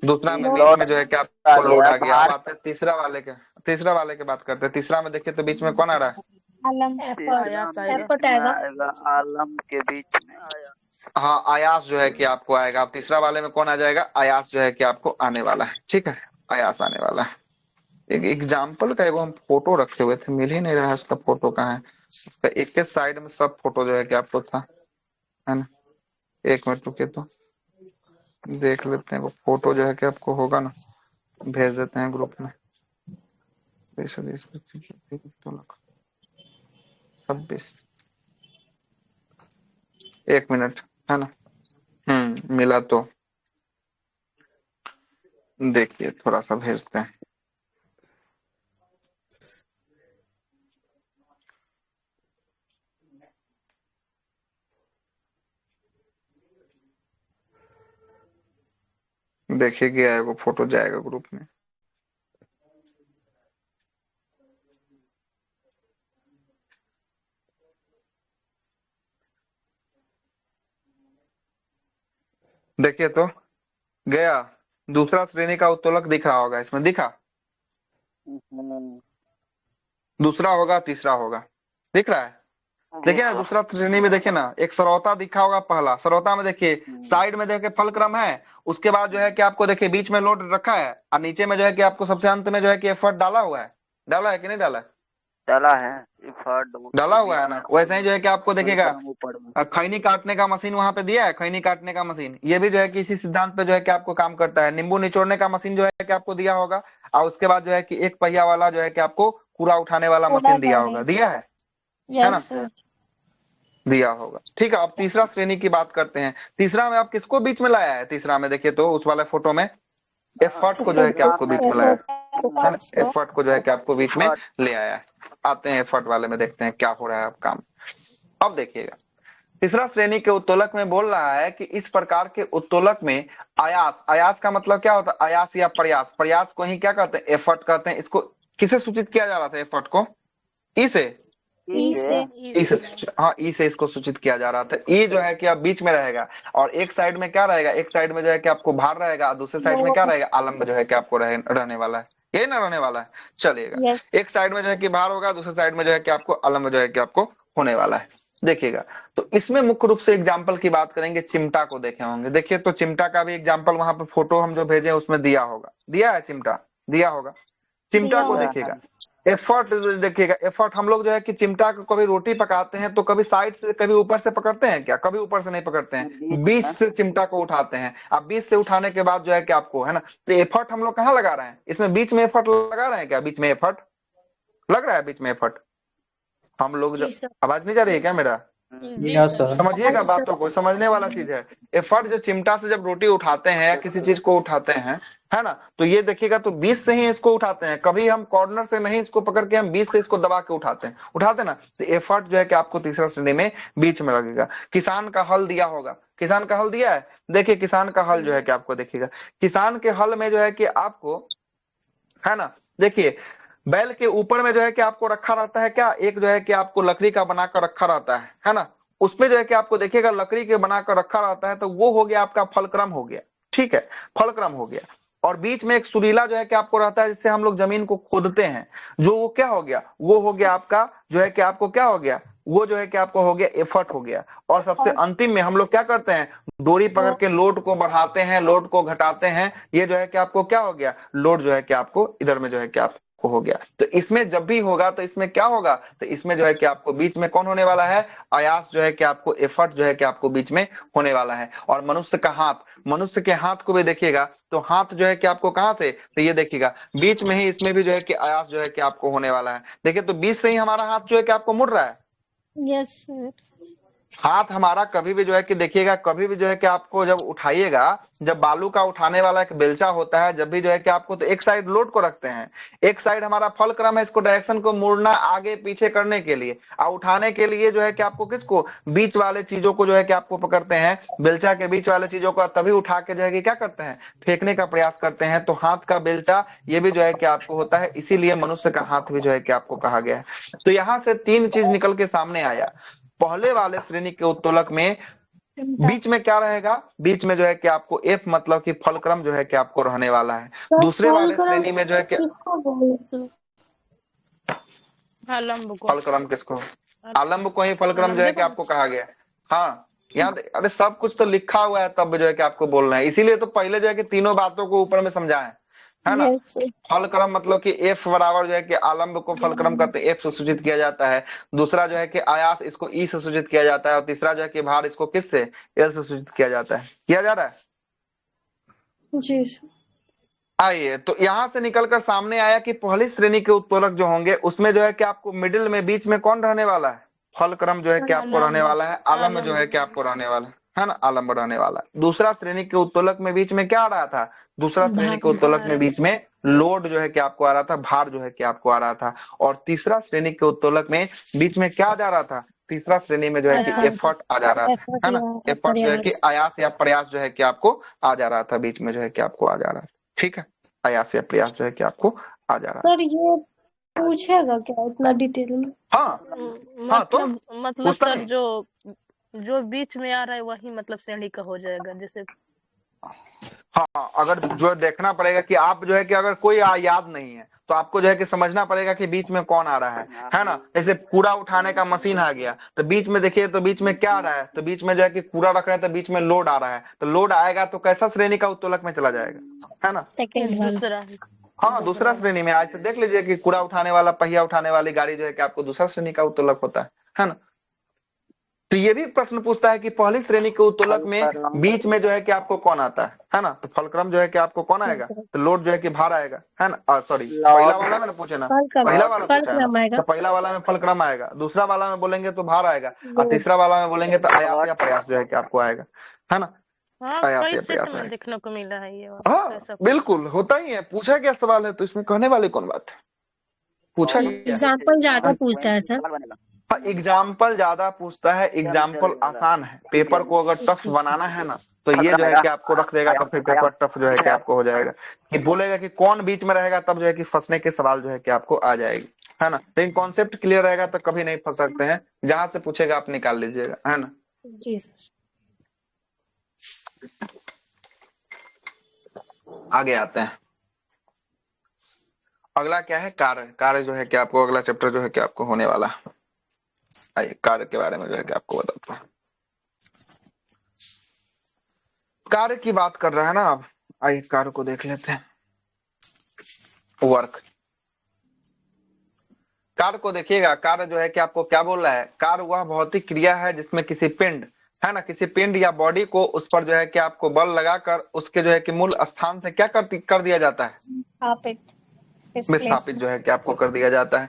दूसरा में बीच में जो है कि आपको लोड आ गया। अब आते हैं तीसरा वाले के, तीसरा वाले की बात करते हैं। तीसरा में देखिए तो बीच में कौन आ रहा है, आलम के बीच में आया। हाँ, आयास जो है कि आपको आएगा। अब तीसरा वाले में कौन आ जाएगा, आयास जो है कि आपको आने वाला है, ठीक है, आयास आने वाला है। एक एग्जाम्पल का एगो हम फोटो रखे हुए थे, मिल ही नहीं रहा है उसका फोटो कहाँ है। उसका एक के साइड में सब फोटो जो है कि आपको था, है ना। एक मिनट रुके तो देख लेते हैं, वो फोटो जो है कि आपको होगा ना, भेज देते हैं ग्रुप में। 26, एक मिनट, है ना। मिला तो देखिए, थोड़ा सा भेजते हैं। देखिए गया है, वो फोटो जाएगा ग्रुप में। देखिए तो गया। दूसरा श्रेणी का उत्तोलक दिख रहा होगा, इसमें दिखा। हम्म, दूसरा होगा, तीसरा होगा, दिख रहा है। देखिए ना, दूसरा श्रेणी में देखिए ना, एक सरौता दिखा होगा। पहला सरौता में देखिए, साइड में देखिए फलक्रम है, उसके बाद जो है कि आपको देखिए बीच में लोड रखा है, और नीचे में जो है कि आपको सबसे अंत में जो है कि एफर्ट डाला हुआ है। डाला है कि नहीं डाला है? डाला है एफर्ट डाला हुआ है ना। वैसे ही जो है कि आपको देखिएगा ऊपर में। खैनी काटने का मशीन वहां पे दिया है, खैनी काटने का मशीन, ये भी जो है कि इसी सिद्धांत पे जो है कि आपको काम करता है। नींबू निचोड़ने का मशीन जो है कि आपको दिया होगा, और उसके बाद जो है कि एक पहिया वाला जो है कि आपको कूड़ा उठाने वाला मशीन दिया होगा, दिया है ना? Yes sir. दिया होगा। ठीक है, अब तीसरा श्रेणी की बात करते हैं। तीसरा में आप किसको बीच में लाया है? तीसरा में देखिए तो उस वाले फोटो में एफर्ट को जो है कि आपको बीच में लाया है ना। एफर्ट को जो है कि आपको बीच में ले आया है। आते हैं एफर्ट वाले में, देखते हैं क्या हो रहा है अब काम। अब देखिएगा, तीसरा श्रेणी के उत्तोलक में बोल रहा है कि इस प्रकार के उत्तोलक में आयास, आयास का मतलब क्या होता है? आयास या प्रयास, प्रयास को ही क्या कहते हैं? एफर्ट कहते हैं। इसको किसे सूचित किया जा रहा था? एफर्ट को ई से, ई से। ई से, हाँ ई से इसको सूचित किया जा रहा था। ई जो है कि अब बीच में रहेगा, और एक साइड में क्या रहेगा? एक साइड में जो है कि आपको भार रहेगा, और दूसरे साइड में क्या रहेगा? आलम्ब जो है कि आपको रहने वाला है। यही ना रहने वाला है, चलिएगा। यस। एक साइड में जो है कि भार होगा, दूसरे साइड में जो है कि आपको आलम्ब जो है कि आपको होने वाला है। देखिएगा, तो इसमें मुख्य रूप से एग्जाम्पल की बात करेंगे, चिमटा को देखे होंगे। देखिए तो चिमटा का भी एग्जाम्पल वहां पे फोटो हम जो भेजे उसमें दिया होगा, दिया है चिमटा, दिया होगा। चिमटा को देखिएगा, एफर्ट देखिएगा। एफर्ट हम लोग जो है कि चिमटा को कभी रोटी पकाते हैं तो कभी साइड से कभी ऊपर से पकड़ते हैं क्या? कभी ऊपर से नहीं पकड़ते हैं, बीच से चिमटा को उठाते हैं। अब बीच से उठाने के बाद जो है कि आपको है ना, तो एफर्ट हम लोग कहाँ लगा रहे हैं? इसमें बीच में एफर्ट लगा रहे हैं क्या? बीच में एफर्ट लग रहा है, बीच में एफर्ट हम लोग जी सर। आवाज नहीं जा रही है क्या मेरा? Yes sir. समझिएगा बातों को, समझने वाला चीज है। एफर्ट जो चिमटा से जब रोटी उठाते हैं या किसी चीज को उठाते हैं, है ना, तो ये देखिएगा तो बीच से ही इसको उठाते हैं। कभी हम कॉर्नर से नहीं इसको पकड़ के हम बीच से इसको दबा के उठाते ना। तो एफर्ट जो है कि आपको तीसरा श्रेणी में बीच में लगेगा। किसान का हल दिया होगा, किसान का हल दिया है। देखिए किसान का हल जो है कि आपको देखिएगा, किसान के हल में जो है कि आपको है ना, देखिए बैल के ऊपर में जो है कि आपको रखा रहता है क्या? एक जो है कि आपको लकड़ी का बनाकर रखा रहता है ना। उसपे जो है कि आपको देखिएगा लकड़ी के बनाकर रखा रहता है, तो वो हो गया आपका फलक्रम हो गया। ठीक है, फलक्रम हो गया। और बीच में एक सुरीला जो है कि आपको रहता है, जिससे हम लोग जमीन को खोदते हैं, जो वो क्या हो गया? वो हो गया आपका जो है कि आपको क्या हो गया? वो जो है कि आपको हो गया एफर्ट हो गया। और सबसे अंतिम में हम लोग क्या करते हैं? डोरी पकड़ के लोड को बढ़ाते हैं, लोड को घटाते हैं। ये जो है कि आपको क्या हो गया? लोड जो है कि आपको इधर में जो है कि आपको हो गया। तो इसमें जब भी होगा तो इसमें क्या होगा? तो इसमें जो है कि आपको बीच में कौन होने वाला है? आयास जो है कि आपको एफर्ट जो है कि आपको बीच में होने वाला है। और मनुष्य का हाथ, मनुष्य के हाथ को भी देखिएगा तो हाथ जो है कि आपको कहां से? तो ये देखिएगा बीच में ही इसमें भी जो है कि आयास जो है कि आपको होने वाला है। देखिए तो बीच से ही हमारा हाथ जो है कि आपको मुड़ रहा है। Yes sir. हाथ हमारा कभी भी जो है कि देखिएगा, कभी भी जो है कि आपको जब उठाइएगा, जब बालू का उठाने वाला एक बेलचा होता है, जब भी जो है कि आपको तो एक साइड लोड को रखते हैं, एक साइड हमारा फलक्रम है, इसको डायरेक्शन को मुड़ना आगे पीछे करने के लिए, और उठाने के लिए जो है कि आपको किसको? बीच वाले चीजों को जो है कि आपको पकड़ते हैं, बेलचा के बीच वाले चीजों को, तभी उठा के जो है कि क्या करते हैं? फेंकने का प्रयास करते हैं। तो हाथ का बेलचा ये भी जो है कि आपको होता है, इसीलिए मनुष्य का हाथ भी जो है कि आपको कहा गया है। तो यहाँ से तीन चीज निकल के सामने आया। पहले वाले श्रेणी के उत्तोलक में बीच में क्या रहेगा? बीच में जो है कि आपको एफ मतलब कि फलक्रम जो है कि आपको रहने वाला है। दूसरे वाले श्रेणी में जो है कि किसको बोले सर? आलम्ब को। फलक्रम किसको? आलम्ब को ही फलक्रम जो है कि आपको कहा गया। हाँ, यहाँ अरे सब कुछ तो लिखा हुआ है, तब जो है कि आपको बोलना है। इसीलिए तो पहले जो है कि तीनों बातों को ऊपर में समझाएं, है ना। Yes sir. फलक्रम मतलब कि एफ बराबर जो है कि आलम्ब को फलक्रम कहते हैं, एफ से सूचित किया जाता है। दूसरा जो है कि आयास, इसको ई से सूचित किया जाता है। और तीसरा जो है कि भार, इसको किस से? एल से सूचित किया जाता है। किया जा रहा है। जी सर। आइए, तो यहां से निकलकर सामने आया कि पहली श्रेणी के उत्तोलक जो होंगे उसमें जो है कि आपको मिडिल में बीच में कौन रहने वाला है? फलक्रम जो है कि आपको रहने वाला है। आलम्ब जो है कि आपको रहने वाला है ना, आलम्ब रहने वाला है। दूसरा श्रेणी के उत्तोलक में बीच में क्या आ रहा था? दूसरा श्रेणी के उत्तोलक में बीच में लोड जो है कि आपको आ रहा था, भार जो है कि आपको आ रहा था। और तीसरा श्रेणी के उत्तोलक में बीच में क्या जा रहा था? तीसरा श्रेणी में जो है कि एफर्ट आ जा रहा था, है ना। एफर्ट जो है कि आयास या प्रयास जो है कि आपको आ जा रहा था, बीच में जो है कि आपको आ जा रहा था। ठीक है, आयास या प्रयास जो है कि आपको आ जा रहा है। सर ये पूछेगा क्या इतना डिटेल में? हाँ तो मतलब पूछता सर नहीं। जो जो बीच में आ रहा है वही मतलब श्रेणी का हो जाएगा। जैसे हाँ, अगर जो देखना पड़ेगा कि आप जो है कि अगर कोई याद नहीं है तो आपको जो है कि समझना पड़ेगा कि बीच में कौन आ रहा है ना। जैसे कूड़ा उठाने का मशीन आ गया तो बीच में देखिए, तो बीच में क्या आ रहा है, तो बीच में जो है कि कूड़ा रख रहे हैं तो बीच में लोड आ रहा है, तो लोड आएगा तो कैसा श्रेणी का उत्तोलक में चला जाएगा, है ना। Second one. दूसरा हाँ, दूसरा श्रेणी में। आज से देख लीजिए कि कूड़ा उठाने वाला, पहिया उठाने वाली गाड़ी जो है कि आपको दूसरा श्रेणी का उत्तोलक होता है ना। तो ये भी प्रश्न पूछता है कि पहली श्रेणी के उत्तोलक में बीच में जो है कि आपको कौन आता है ना। तो फलक्रम जो है कि आपको कौन आएगा, तो लोड जो है कि भार आएगा, है ना। सॉरी, पहला वाला में ना पूछे ना, पहला वाला पूछा है ना, तो पहला वाला में फलक्रम आएगा, दूसरा वाला में बोलेंगे तो भार आएगा, और तीसरा वाला में बोलेंगे तो आयास या प्रयास जो है कि आपको आएगा, है ना। हाँ, आयास कई या सेट प्रयास में आएगा। देखने को मिला है ये वाला, हाँ ऐसा कुछ। बिल्कुल होता ही है, पूछा गया सवाल है तो इसमें कहने वाली कौन बात है, पूछा गया है। एग्जाम्पल ज्यादा पूछता है सर। हाँ, एग्जाम्पल ज्यादा पूछता है, एग्जाम्पल आसान है। पेपर को अगर टफ बनाना है ना तो ये जो है कि आपको रख देगा तो फिर पेपर टफ जो है कि आपको हो जाएगा। कि बोलेगा कि कौन बीच में रहेगा तब जो है कि फंसने के सवाल जो है कि आपको आ जाएगी, है ना। लेकिन कॉन्सेप्ट क्लियर रहेगा तो कभी नहीं फंस सकते हैं, जहां से पूछेगा आप निकाल लीजिएगा, है ना। जी सर। आगे आते हैं। अगला क्या है, कार्य। कार्य जो है कि आपको अगला चैप्टर जो है कि आपको होने वाला है। आइए कार्य के बारे में जो है कि आपको बताता हूँ। कार्य की बात कर रहा है ना आप, आइए कार्य को देख लेते हैं। वर्क, कार्य को देखिएगा। कार्य जो है कि आपको क्या बोल रहा है, कार्य वह भौतिक क्रिया है जिसमें किसी पिंड, है ना, किसी पिंड या बॉडी को उस पर जो है कि आपको बल लगाकर उसके जो है कि मूल स्थान से क्या कर दिया जाता है, विस्थापित जो है कि आपको कर दिया जाता है।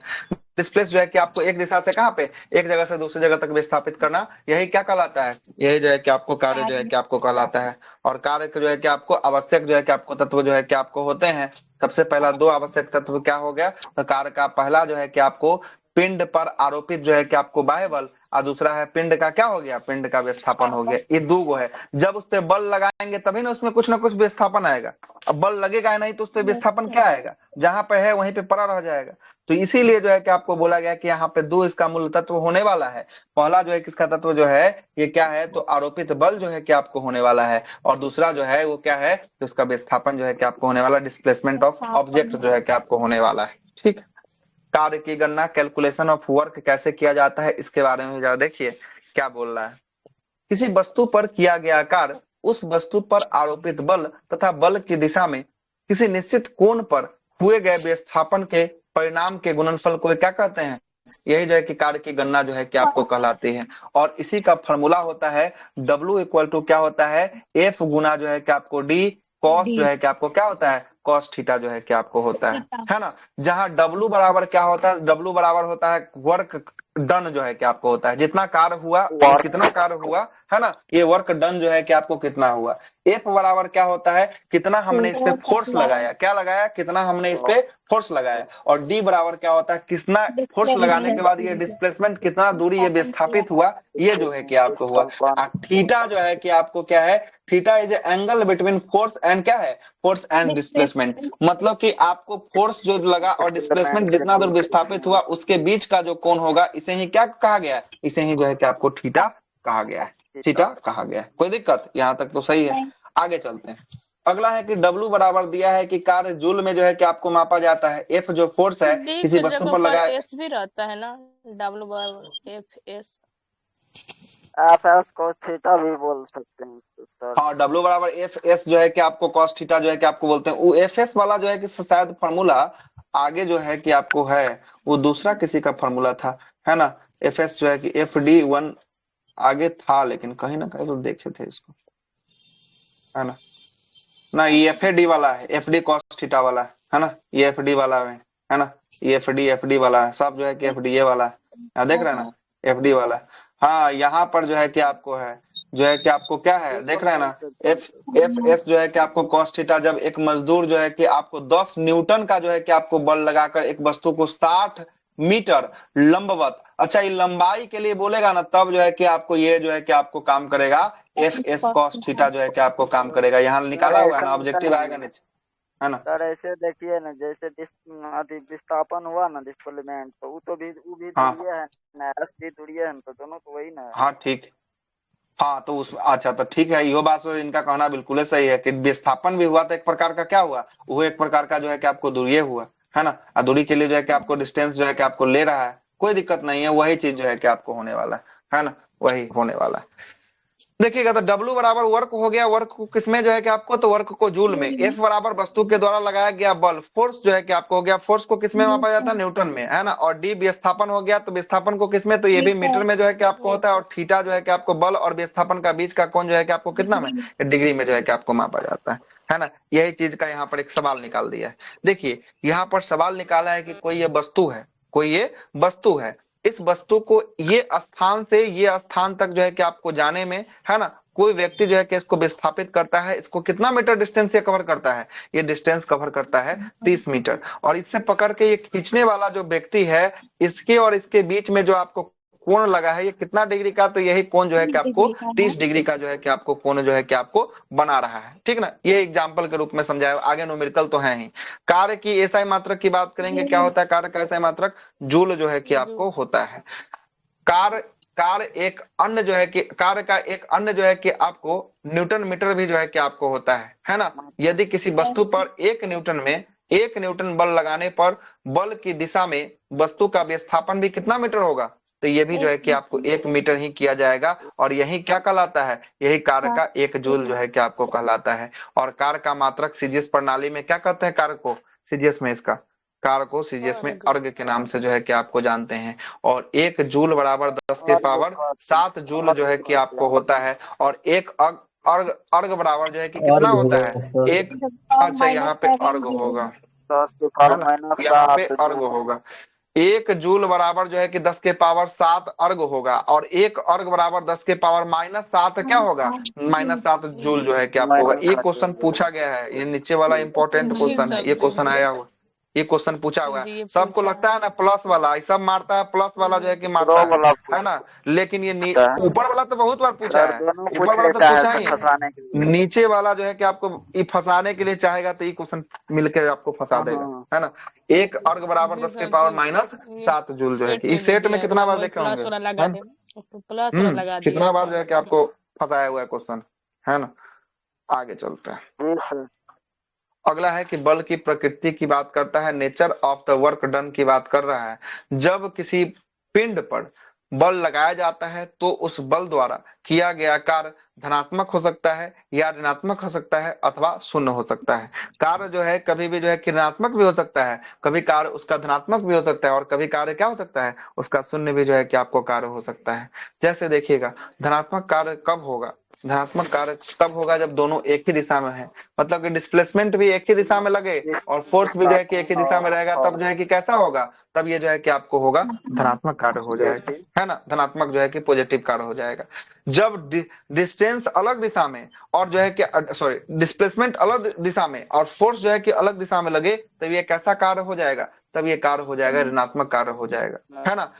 डिस्प्लेस जो है कि आपको एक दिशा से कहां पे, एक जगह से दूसरी जगह तक विस्थापित करना, यही क्या कहलाता है, यही जो है कि आपको कार्य जो है कि आपको कहलाता है। और कार्य जो है कि आपको आवश्यक जो है कि आपको तत्व जो है कि आपको होते हैं। सबसे पहला दो आवश्यक तत्व क्या हो गया, तो कार्य का पहला जो है कि आपको पिंड पर आरोपित जो है कि आपको बाह्य बल, और दूसरा है पिंड का क्या हो गया, पिंड का विस्थापन हो गया। ये दो है, जब उस पर बल लगाएंगे तभी ना उसमें कुछ ना कुछ विस्थापन आएगा। अब बल लगेगा नहीं तो उस पर विस्थापन क्या आएगा, जहां पे है वहीं पे पड़ा रह जाएगा। तो इसीलिए जो है कि आपको बोला गया कि यहाँ पे दो इसका मूल तत्व होने वाला है। पहला जो है किसका तत्व जो है ये क्या है, तो आरोपित बल जो है कि आपको होने वाला है, और दूसरा जो है वो क्या है, तो उसका विस्थापन जो है कि आपको होने वाला, डिस्प्लेसमेंट ऑफ ऑब्जेक्ट जो है कि आपको होने वाला है। ठीक। कार्य की गणना, कैलकुलेशन ऑफ वर्क कैसे किया जाता है, इसके बारे में जरा देखिए क्या बोल रहा है। किसी वस्तु पर किया गया कार्य उस वस्तु पर आरोपित बल तथा बल की दिशा में किसी निश्चित कोण पर हुए गए विस्थापन के परिणाम के गुणनफल को क्या कहते हैं, यही जो है कि कार्य की गणना जो है कि आपको कहलाती है। और इसी का फॉर्मूला होता है W इक्वल टू क्या होता है, F गुना जो है कि आपको D कॉस जो है कि आपको क्या होता है, कॉस थीटा जो है कि आपको होता है ना। जहां W बराबर क्या होता है, W बराबर होता है वर्क डन जो है कि आपको होता है, जितना कार्य हुआ कितना कार्य हुआ, है ना। ये वर्क डन जो है कि आपको कितना हुआ। एफ बराबर क्या होता है, कितना हमने इस पे फोर्स लगाया, क्या लगाया, कितना हमने इस पे फोर्स लगाया। और डी बराबर क्या होता है, कितना फोर्स लगाने के बाद ये डिस्प्लेसमेंट, कितना दूरी ये विस्थापित हुआ, ये जो है कि आपको हुआ। थीटा जो है कि आपको क्या है, theta is angle between force and क्या है, फोर्स एंड डिस्प्लेसमेंट। मतलब कि आपको फोर्स जो लगा और डिस्प्लेसमेंट जितना दूर विस्थापित हुआ उसके बीच का जो कोण होगा, इसे ही क्या कहा गया है, इसे ही जो है कि आपको थीटा कहा गया है, थीटा कहा गया है। कोई दिक्कत, यहाँ तक तो सही है। आगे चलते हैं। अगला है कि W बराबर दिया है कि कार्य जूल में जो है कि आपको मापा जाता है। F जो फोर्स है डी किसी के वस्तु जगह पर पर लगाया, एस भी रहता है ना, डब्ल्यू बराबर एफ एस। आप उसको थीटा भी बोल सकते हैं सर। हाँ, W बराबर एफ एस जो है कि आपको कॉस थीटा जो है कि आपको बोलते हैं। वो एफ एस वाला जो है कि शायद फॉर्मूला आगे जो है कि आपको है वो दूसरा किसी का फॉर्मूला था, है ना। एफ एस जो है कि FD1 आगे था, लेकिन कहीं ना कहीं तो देखे थे इसको, है ना। ना ये FD वाला है, FD कॉस थीटा वाला है ना, ये FD वाला है ना, ये FD वाला है, सब जो है कि FD ये वाला है, देख रहे हैं ना, FD वाला है। हाँ, यहाँ पर जो है कि आपको है जो है कि आपको क्या है, देख रहे हैं ना, एफ एस जो है कि आपको कॉस थीटा, जब एक मजदूर जो है कि आपको 10 न्यूटन का जो है कि आपको बल लगाकर एक वस्तु को 60 मीटर लंबवत, अच्छा ये लंबाई के लिए बोलेगा ना, तब जो है कि आपको ये जो है कि आपको काम करेगा, एफ एस कॉस थीटा जो है कि आपको काम करेगा। यहाँ निकाला हुआ है ना, ऑब्जेक्टिव आएगा नीचे, है ना। सर ऐसे देखिए ना, जैसे विस्थापन हुआ ना, डिस्प्लेसमेंट, तो वो भी हाँ दूरिये है ना, एस भी दूरिये है, तो दोनों तो वही ना है। हाँ ठीक, हाँ तो उस अच्छा तो ठीक है, यो बात तो इनका कहना बिल्कुल सही है कि विस्थापन भी हुआ तो एक प्रकार का क्या हुआ, वो एक प्रकार का जो है कि आपको दूरी हुआ, है ना। और दूरी के लिए जो है कि आपको डिस्टेंस जो है कि आपको ले रहा है, कोई दिक्कत नहीं है, वही चीज जो है कि आपको होने वाला है ना, वही होने वाला है। देखिएगा तो W बराबर वर्क हो गया, वर्क को किसमें जो है कि आपको, तो वर्क को जूल में, F बराबर वस्तु के द्वारा लगाया गया बल, फोर्स जो है कि आपको हो गया, फोर्स को किसमें मापा जाता है, न्यूटन में, है ना। और D विस्थापन हो गया, तो विस्थापन को किसमें, तो ये भी मीटर में जो है कि आपको होता है। और थीटा जो है कि आपको बल और विस्थापन का बीच का कोण जो है कि आपको कितना में, डिग्री में जो है कि आपको मापा जाता है ना। यही चीज का यहाँ पर एक सवाल निकाल दिया है। देखिए यहाँ पर सवाल निकाला है कि कोई ये वस्तु है, कोई ये वस्तु है, इस वस्तु को ये स्थान से ये स्थान तक जो है कि आपको जाने में, है ना, कोई व्यक्ति जो है कि इसको विस्थापित करता है, इसको कितना मीटर डिस्टेंस ये कवर करता है, ये डिस्टेंस कवर करता है 30 मीटर। और इससे पकड़ के ये खींचने वाला जो व्यक्ति है, इसके और इसके बीच में जो आपको कोण लगा है, ये कितना डिग्री का, तो यही कोण जो है कि आपको 30 डिग्री का जो है कि आपको कोण जो है कि आपको बना रहा है, ठीक ना। ये एग्जाम्पल के रूप में समझाया, आगे न्यूमेरिकल तो है ही। कार्य की एसआई मात्रक की बात करेंगे, क्या होता है कार्य का एसआई मात्रक, जूल जो है कि आपको होता है। कार्य कार्य एक अन्य जो है कि कार्य का एक अन्य जो है कि आपको न्यूटन मीटर भी जो है कि आपको होता है ना। यदि किसी वस्तु पर 1 न्यूटन बल लगाने पर बल की दिशा में वस्तु का विस्थापन भी कितना मीटर होगा, तो ये भी जो है कि आपको 1 मीटर ही किया जाएगा। और यही क्या कहलाता है, यही कार्य का 1 जूल जो है कि आपको कहलाता है। और कार्य का मात्रक सीजीएस प्रणाली में क्या कहते हैं, कार्य को सीजीएस में, इसका कार्य को सीजीएस में अर्ग के नाम से जो है कि आपको जानते हैं। और 1 जूल बराबर 10 के पावर 7 जूल जो है कि आपको होता है। और एक अर्ग अर्ग बराबर जो है कि कितना होता है, एक, अच्छा यहाँ पे अर्ग होगा, 10 के है पावर ना, माइनस यहाँ पे 7 अर्ग होगा। 1 जूल बराबर जो है कि 10 के पावर 7 अर्ग होगा। और एक अर्ग बराबर 10 के पावर -7 क्या होगा, -7 जूल जो है कि आपको होगा। ये क्वेश्चन पूछा गया है, ये नीचे वाला इंपॉर्टेंट जी क्वेश्चन है, सर ये जी क्वेश्चन आया हुआ, ये क्वेश्चन पूछा हुआ जी, है। ये सबको पूछा लगता है ना प्लस वाला, ये सब मारता है, प्लस वाला जो है कि मारता रो वाला है ना। लेकिन ये पूछता है ऊपर वाला तो बहुत बार पूछा सर, है, दोनों ऊपर पूछ वाला तो लेता है पूछा सर ही है। फंसाने के लिए। नीचे वाला जो है कि आपको ये फंसाने के लिए चाहेगा तो ये क्वेश्चन मिलकर आपको फंसा देगा, हाँ है ना। एक अर्ग बराबर जी 10 के सर पावर जी, ये -7 जूल जो है सेट कि में इस भी सेट में दिया कितना एकदम बार वही देखे प्लस होंगे, वाला लगा दे, प्लस वाला लगा दिया कितना बार एकदम। जो है कि आपको फंसाया हुआ है क्वेश्चन, है ना। आगे चलते हैं। जी सर। अगला है कि बल की प्रकृति की बात करता है, nature of the work done की बात कर रहा है। जब किसी पिंड पर बल लगाया जाता है तो उस बल द्वारा किया गया कार्य धनात्मक हो सकता है या ऋणात्मक हो सकता है अथवा शून्य हो सकता है। कार्य जो है कभी भी जो है कि ऋणात्मक भी हो सकता है, कभी कार्य उसका धनात्मक भी हो सकता है, और कभी कार्य क्या हो सकता है, उसका शून्य भी जो है कि आपको कार्य हो सकता है। जैसे देखिएगा धनात्मक कार्य कब होगा, धनात्मक कार्य तब होगा जब दोनों एक ही दिशा में है, मतलब कि डिस्प्लेसमेंट भी एक ही दिशा में लगे और फोर्स भी जो है कि एक ही दिशा में रहेगा, तब जो है कि कैसा होगा, तब ये जो है कि आपको होगा धनात्मक कार्य हो जाएगा, है ना, धनात्मक जो है कि पॉजिटिव कार्य हो जाएगा। जब डिस्टेंस अलग दिशा में और जो है कि सॉरी डिस्प्लेसमेंट अलग दिशा में और फोर्स जो है कि अलग दिशा में लगे, तब ये कैसा कार्य हो जाएगा, तब ये कार्य हो जाएगा ऋणात्मक कार्य हो जाएगा, है ना।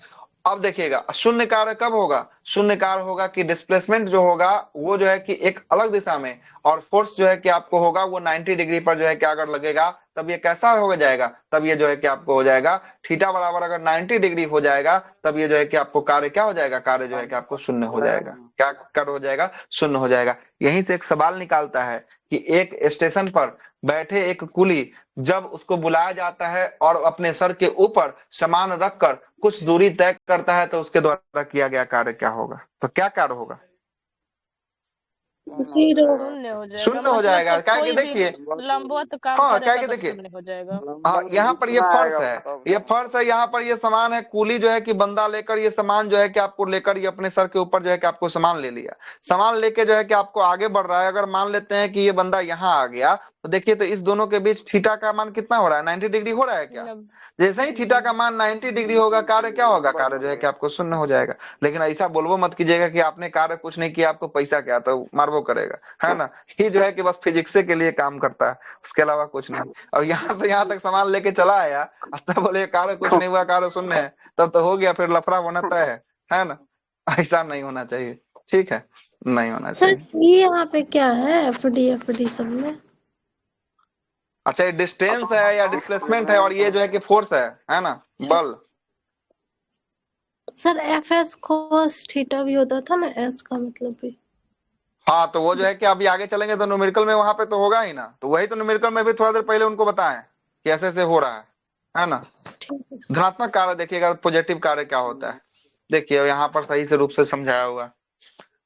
अब देखिएगा शून्य कार्य कब होगा, शून्य कार्य होगा कि डिस्प्लेसमेंट जो होगा वो जो है कि एक अलग दिशा में और फोर्स जो है कि आपको होगा वो 90 डिग्री पर जो है कि अगर लगेगा, तब ये कैसा हो जाएगा, तब ये जो है कि आपको हो जाएगा थीटा बराबर अगर 90 डिग्री हो जाएगा, तब ये जो है कि आपको कार्य क्या हो जाएगा, कार्य जो है कि आपको शून्य हो जाएगा, क्या कार्य हो जाएगा, शून्य हो जाएगा। यहीं से एक सवाल निकालता है कि एक स्टेशन पर बैठे एक कुली जब उसको बुलाया जाता है और अपने सर के ऊपर सामान रखकर कुछ दूरी तय करता है, तो उसके द्वारा किया गया कार्य क्या होगा, तो क्या कार्य होगा, 0। शून्य हो जाएगा, शून्य हो मतलब जाएगा। कि क्या कि कोई भी देखिए, लंबवत काम हाँ क्या करेगा कि तो देखिए, शून्य हो जाएगा। हाँ यहाँ पर ये फर्श है, ये फर्श है, यहाँ पर ये सामान है, कूली जो है कि बंदा लेकर ये सामान जो है कि आपको लेकर ये अपने सर के ऊपर जो है कि आपको सामान ले लिया, सामान लेके जो है कि आपको आगे बढ़ रहा है। अगर मान लेते हैं कि ये बंदा यहाँ आ गया, तो देखिए तो इस दोनों के बीच थीटा का मान कितना हो रहा है, 90 डिग्री हो रहा है क्या। जैसे ही थीटा का मान 90 डिग्री होगा, कार्य क्या होगा, कार्य जो है कि आपको शून्य हो जाएगा। लेकिन ऐसा बोलबो मत कीजिएगा कि आपने कार्य कुछ नहीं किया, आपको पैसा क्या, तो मारबो करेगा, है ना। ये जो है कि बस फिजिक्स के लिए काम करता है, उसके अलावा कुछ नहीं। और यहाँ से यहाँ तक सामान लेके चला आया, तब बोले कार्य कुछ नहीं हुआ, कार्य शून्य है, तब तो हो गया, फिर लफड़ा होना तय है ना। ऐसा नहीं होना चाहिए, ठीक है, नहीं होना सर चाहिए। ये यहाँ पे क्या है, एफडी सब में? अच्छा ये डिस्टेंस है या डिस्प्लेसमेंट है, और ये जो है कि फोर्स है ना, बल। Sir F S cos theta भी होता था ना, एस का मतलब भी। हाँ, तो वो जो है कि अभी आगे चलेंगे तो न्यूमेरिकल में वहां पे तो होगा ही ना, तो वही तो न्यूमेरिकल में भी थोड़ा देर पहले उनको बताएं कि ऐसे ऐसे हो रहा है ना। ठीक है सर। धनात्मक कार्य देखिएगा, पॉजिटिव कार्य क्या होता है, देखिए यहाँ पर सही से रूप से समझाया हुआ।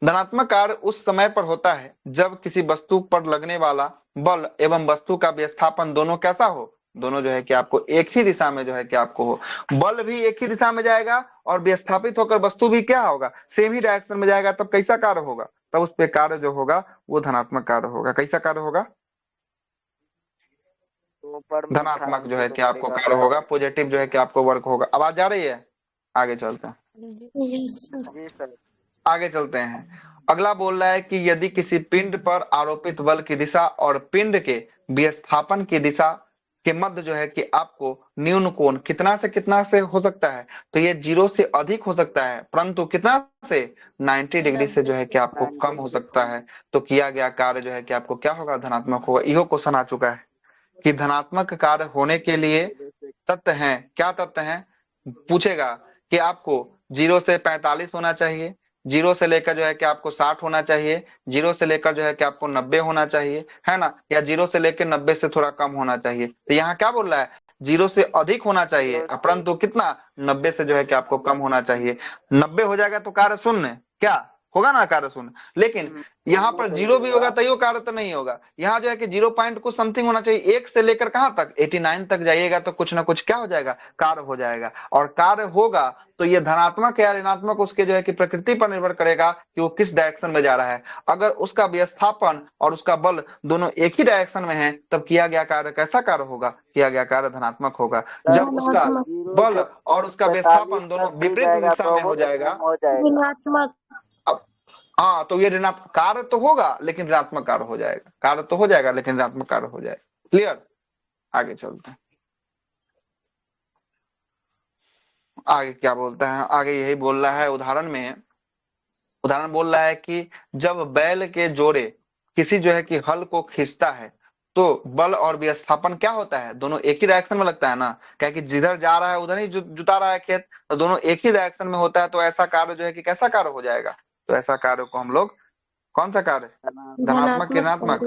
धनात्मक कार्य उस समय पर होता है जब किसी वस्तु पर लगने वाला बल एवं वस्तु का विस्थापन दोनों कैसा हो, दोनों जो है कि आपको एक ही दिशा में जो है कि आपको हो, बल भी एक ही दिशा में जाएगा और विस्थापित होकर वस्तु भी क्या होगा, सेम ही डायरेक्शन में जाएगा, तब कैसा कार्य होगा, तब उस पे कार्य जो होगा वो धनात्मक कार्य होगा। कैसा कार्य होगा, तो ऊपर में धनात्मक जो है तो कि आपको करेगा कार्य होगा, पॉजिटिव जो है कि आपको वर्क होगा। आवाज आ रही है, आगे चलते हैं। Yes sir. जी सर। आगे चलते हैं। अगला बोल रहा है कि यदि किसी पिंड पर आरोपित बल की दिशा और पिंड के विस्थापन की दिशा के मध्य जो है कि आपको न्यून कोण कितना से हो सकता है, तो ये 0 से अधिक हो सकता है, परंतु कितना से 90 डिग्री से जो है कि आपको कम हो सकता है, तो किया गया कार्य जो है कि आपको क्या होगा, धनात्मक होगा। यह क्वेश्चन आ चुका है कि धनात्मक कार्य होने के लिए तत्व हैं, क्या तत्व हैं, पूछेगा कि आपको 0 से 45 होना चाहिए, 0 से लेकर जो है कि आपको 60 होना चाहिए, 0 से लेकर जो है कि आपको 90 होना चाहिए, है ना, या 0 से लेकर 90 से थोड़ा कम होना चाहिए। तो यहाँ क्या बोल रहा है, 0 से अधिक होना चाहिए, परंतु कितना, 90 से जो है कि आपको कम होना चाहिए। 90 हो जाएगा तो कार्य शून्य क्या होगा ना, कार्य शून्य। लेकिन यहाँ पर 0 भी होगा तो कार्य तो नहीं होगा, यहाँ जो है कि 0 पॉइंट कुछ समथिंग होना चाहिए, 1 से लेकर कहां तक 89 तक जाइएगा तो कुछ ना कुछ क्या हो जाएगा, कार्य हो जाएगा। और कार्य होगा तो ये धनात्मक या ऋणात्मक उसके जो है कि प्रकृति पर निर्भर करेगा कि वो किस डायरेक्शन में जा रहा है। अगर उसका विस्थापन और उसका बल दोनों एक ही डायरेक्शन में है, तब किया गया कार्य कैसा कार्य होगा, किया गया कार्य धनात्मक होगा। जब उसका बल और उसका विस्थापन दोनों विपरीत दिशा में हो जाएगा, ऋणात्मक। हाँ, तो ये ऋणात्मक कार्य तो होगा लेकिन ऋणात्मक कार्य हो जाएगा, कार्य तो हो जाएगा लेकिन ऋणात्मक कार्य हो जाएगा। क्लियर, आगे चलते हैं। आगे क्या बोलता है, आगे यही बोल रहा है उदाहरण में, उदाहरण बोल रहा है कि जब बैल के जोड़े किसी जो है कि हल को खींचता है तो बल और विस्थापन क्या होता है, दोनों एक ही डायरेक्शन में लगता है ना, क्या कि जिधर जा रहा है उधर ही जुता रहा है खेत, तो दोनों एक ही डायरेक्शन में होता है, तो ऐसा कार्य जो है कि कैसा कार्य हो जाएगा, तो ऐसा कार्य को हम लोग कौन सा कार्य, धनात्मक ऋणात्मक,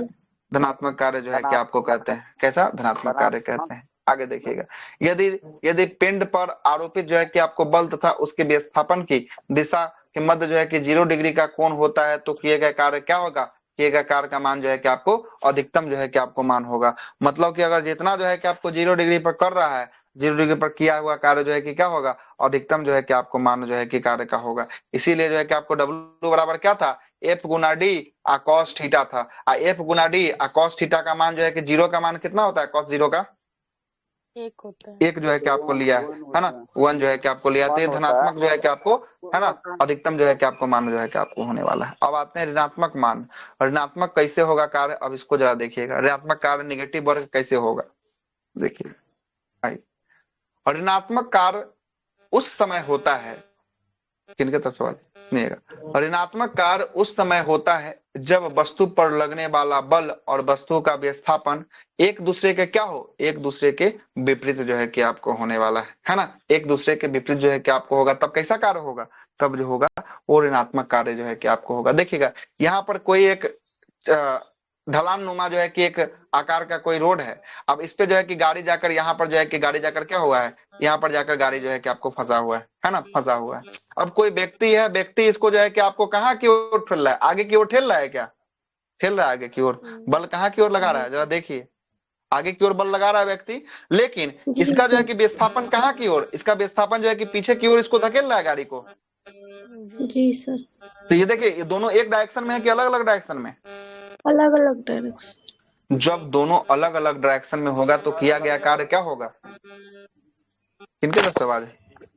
धनात्मक कार्य जो है कि आपको कहते हैं, कैसा, धनात्मक कार्य कहते हैं। आगे देखिएगा, यदि यदि पिंड पर आरोपित जो है कि आपको बल तथा उसके विस्थापन की दिशा के मध्य जो है कि 0 डिग्री का कोण होता है, तो किए गए कार्य क्या होगा, किए गए कार्य का मान जो है कि आपको अधिकतम जो है कि आपको मान होगा। मतलब कि अगर जितना जो है कि आपको 0 डिग्री पर कर रहा है, 0 डिग्री पर किया हुआ कार्य जो है कि क्या होगा, अधिकतम जो है कि आपको मान जो है कि कार्य का होगा। इसीलिए जो है कि आपको W बराबर क्या था, F गुना D cos थीटा था। F गुना D cos थीटा का मान जो है कि 0 का मान कितना होता है, cos 0 का 1 होता है, 1 जो है कि आपको लिया है ना, 1 जो है कि आपको लिया, तो ये धनात्मक जो है कि आपको, है ना, अधिकतम जो है कि आपको मान जो है कि आपको होने वाला है। अब आते हैं ऋणात्मक मान। ऋणात्मक कैसे होगा कार्य, अब इसको जरा देखिएगा, ऋणात्मक कार्य निगेटिव वर्ग कैसे होगा, देखिए। और ऋणात्मक कार्य उस समय होता है, किनके तरफ सवाल सुनिएगा, ऋणात्मक कार्य उस समय होता है जब वस्तु पर लगने वाला बल और वस्तु का विस्थापन एक दूसरे के क्या हो, एक दूसरे के विपरीत जो है कि आपको होने वाला है ना, एक दूसरे के विपरीत जो है कि आपको होगा, तब कैसा कार्य होगा, तब जो होगा वो ऋणात्मक कार्य जो है कि आपको होगा। देखिएगा, यहाँ पर कोई एक ढलान नुमा जो है कि एक आकार का कोई रोड है, अब इस पे जो है कि गाड़ी जाकर, यहाँ पर जो है कि गाड़ी जाकर क्या हुआ है, यहाँ पर जाकर गाड़ी जो है कि आपको फंसा हुआ है ना, फंसा हुआ है। अब कोई व्यक्ति है, व्यक्ति इसको जो है कि आपको कहाँ की ओर ठेल रहा है, आगे की ओर ठेल रहा है, क्या ठेल रहा है आगे की ओर, बल कहाँ की ओर लगा रहा है, जरा देखिए, आगे की ओर बल लगा रहा है व्यक्ति, लेकिन इसका जो है कि विस्थापन कहाँ की ओर, इसका विस्थापन जो है कि पीछे की ओर इसको धकेल रहा है गाड़ी को। जी सर। तो ये देखिए, ये दोनों एक डायरेक्शन में है कि अलग अलग डायरेक्शन में, अलग अलग डायरेक्शन। जब दोनों अलग अलग डायरेक्शन में होगा तो किया गया कार्य क्या होगा, किनके तरफ से आवाज है,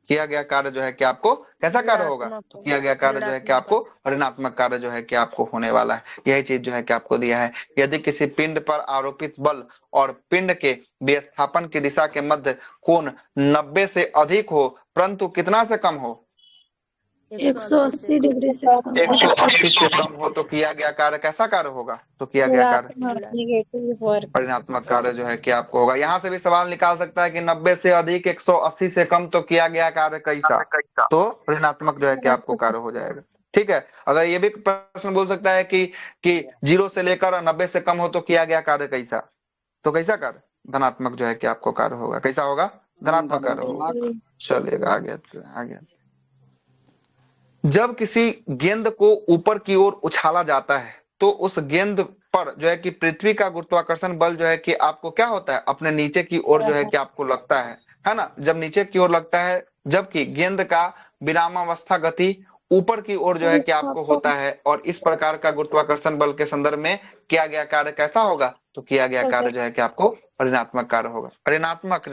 किया गया कार्य जो है कि आपको कैसा कार्य होगा, तो किया गया कार्य जो है कि आपको ऋणात्मक कार्य जो है कि आपको होने वाला है। यही चीज जो है कि आपको दिया है, यदि किसी पिंड पर आरोपित बल और पिंड के विस्थापन की दिशा के मध्य कोण 90 से अधिक हो परंतु कितना से कम हो, 180 डिग्री से कम। 180 से कम हो, तो किया गया कार्य कैसा कार्य होगा, तो किया गया कार्य निगेटिव वर्ग। ऋणात्मक कार्य जो है कि आपको होगा। यहाँ से भी सवाल निकाल सकता है कि 90 से अधिक 180 से कम तो किया गया कार्य कैसा, तो ऋणात्मक जो है कि आपको कार्य हो जाएगा। ठीक है। अगर ये भी प्रश्न बोल सकता है कि 0 से लेकर 90 से कम हो तो किया गया कार्य कैसा, तो कैसा कार्य, धनात्मक जो है कि आपको कार्य होगा, कैसा होगा, धनात्मक कार्य होगा। चलिएगा आगे। जब किसी गेंद को ऊपर की ओर उछाला जाता है तो उस गेंद पर जो है कि पृथ्वी का गुरुत्वाकर्षण बल जो है कि आपको क्या होता है, अपने नीचे की ओर जो है कि आपको लगता है ना, जब नीचे की ओर लगता है, जबकि गेंद का विरामावस्था गति ऊपर की ओर जो है कि आपको होता है, और इस प्रकार का गुरुत्वाकर्षण बल के संदर्भ में किया गया कार्य कैसा होगा, तो किया गया कार्य जो है कि आपको ऋणात्मक कार्य होगा। ऋणात्मक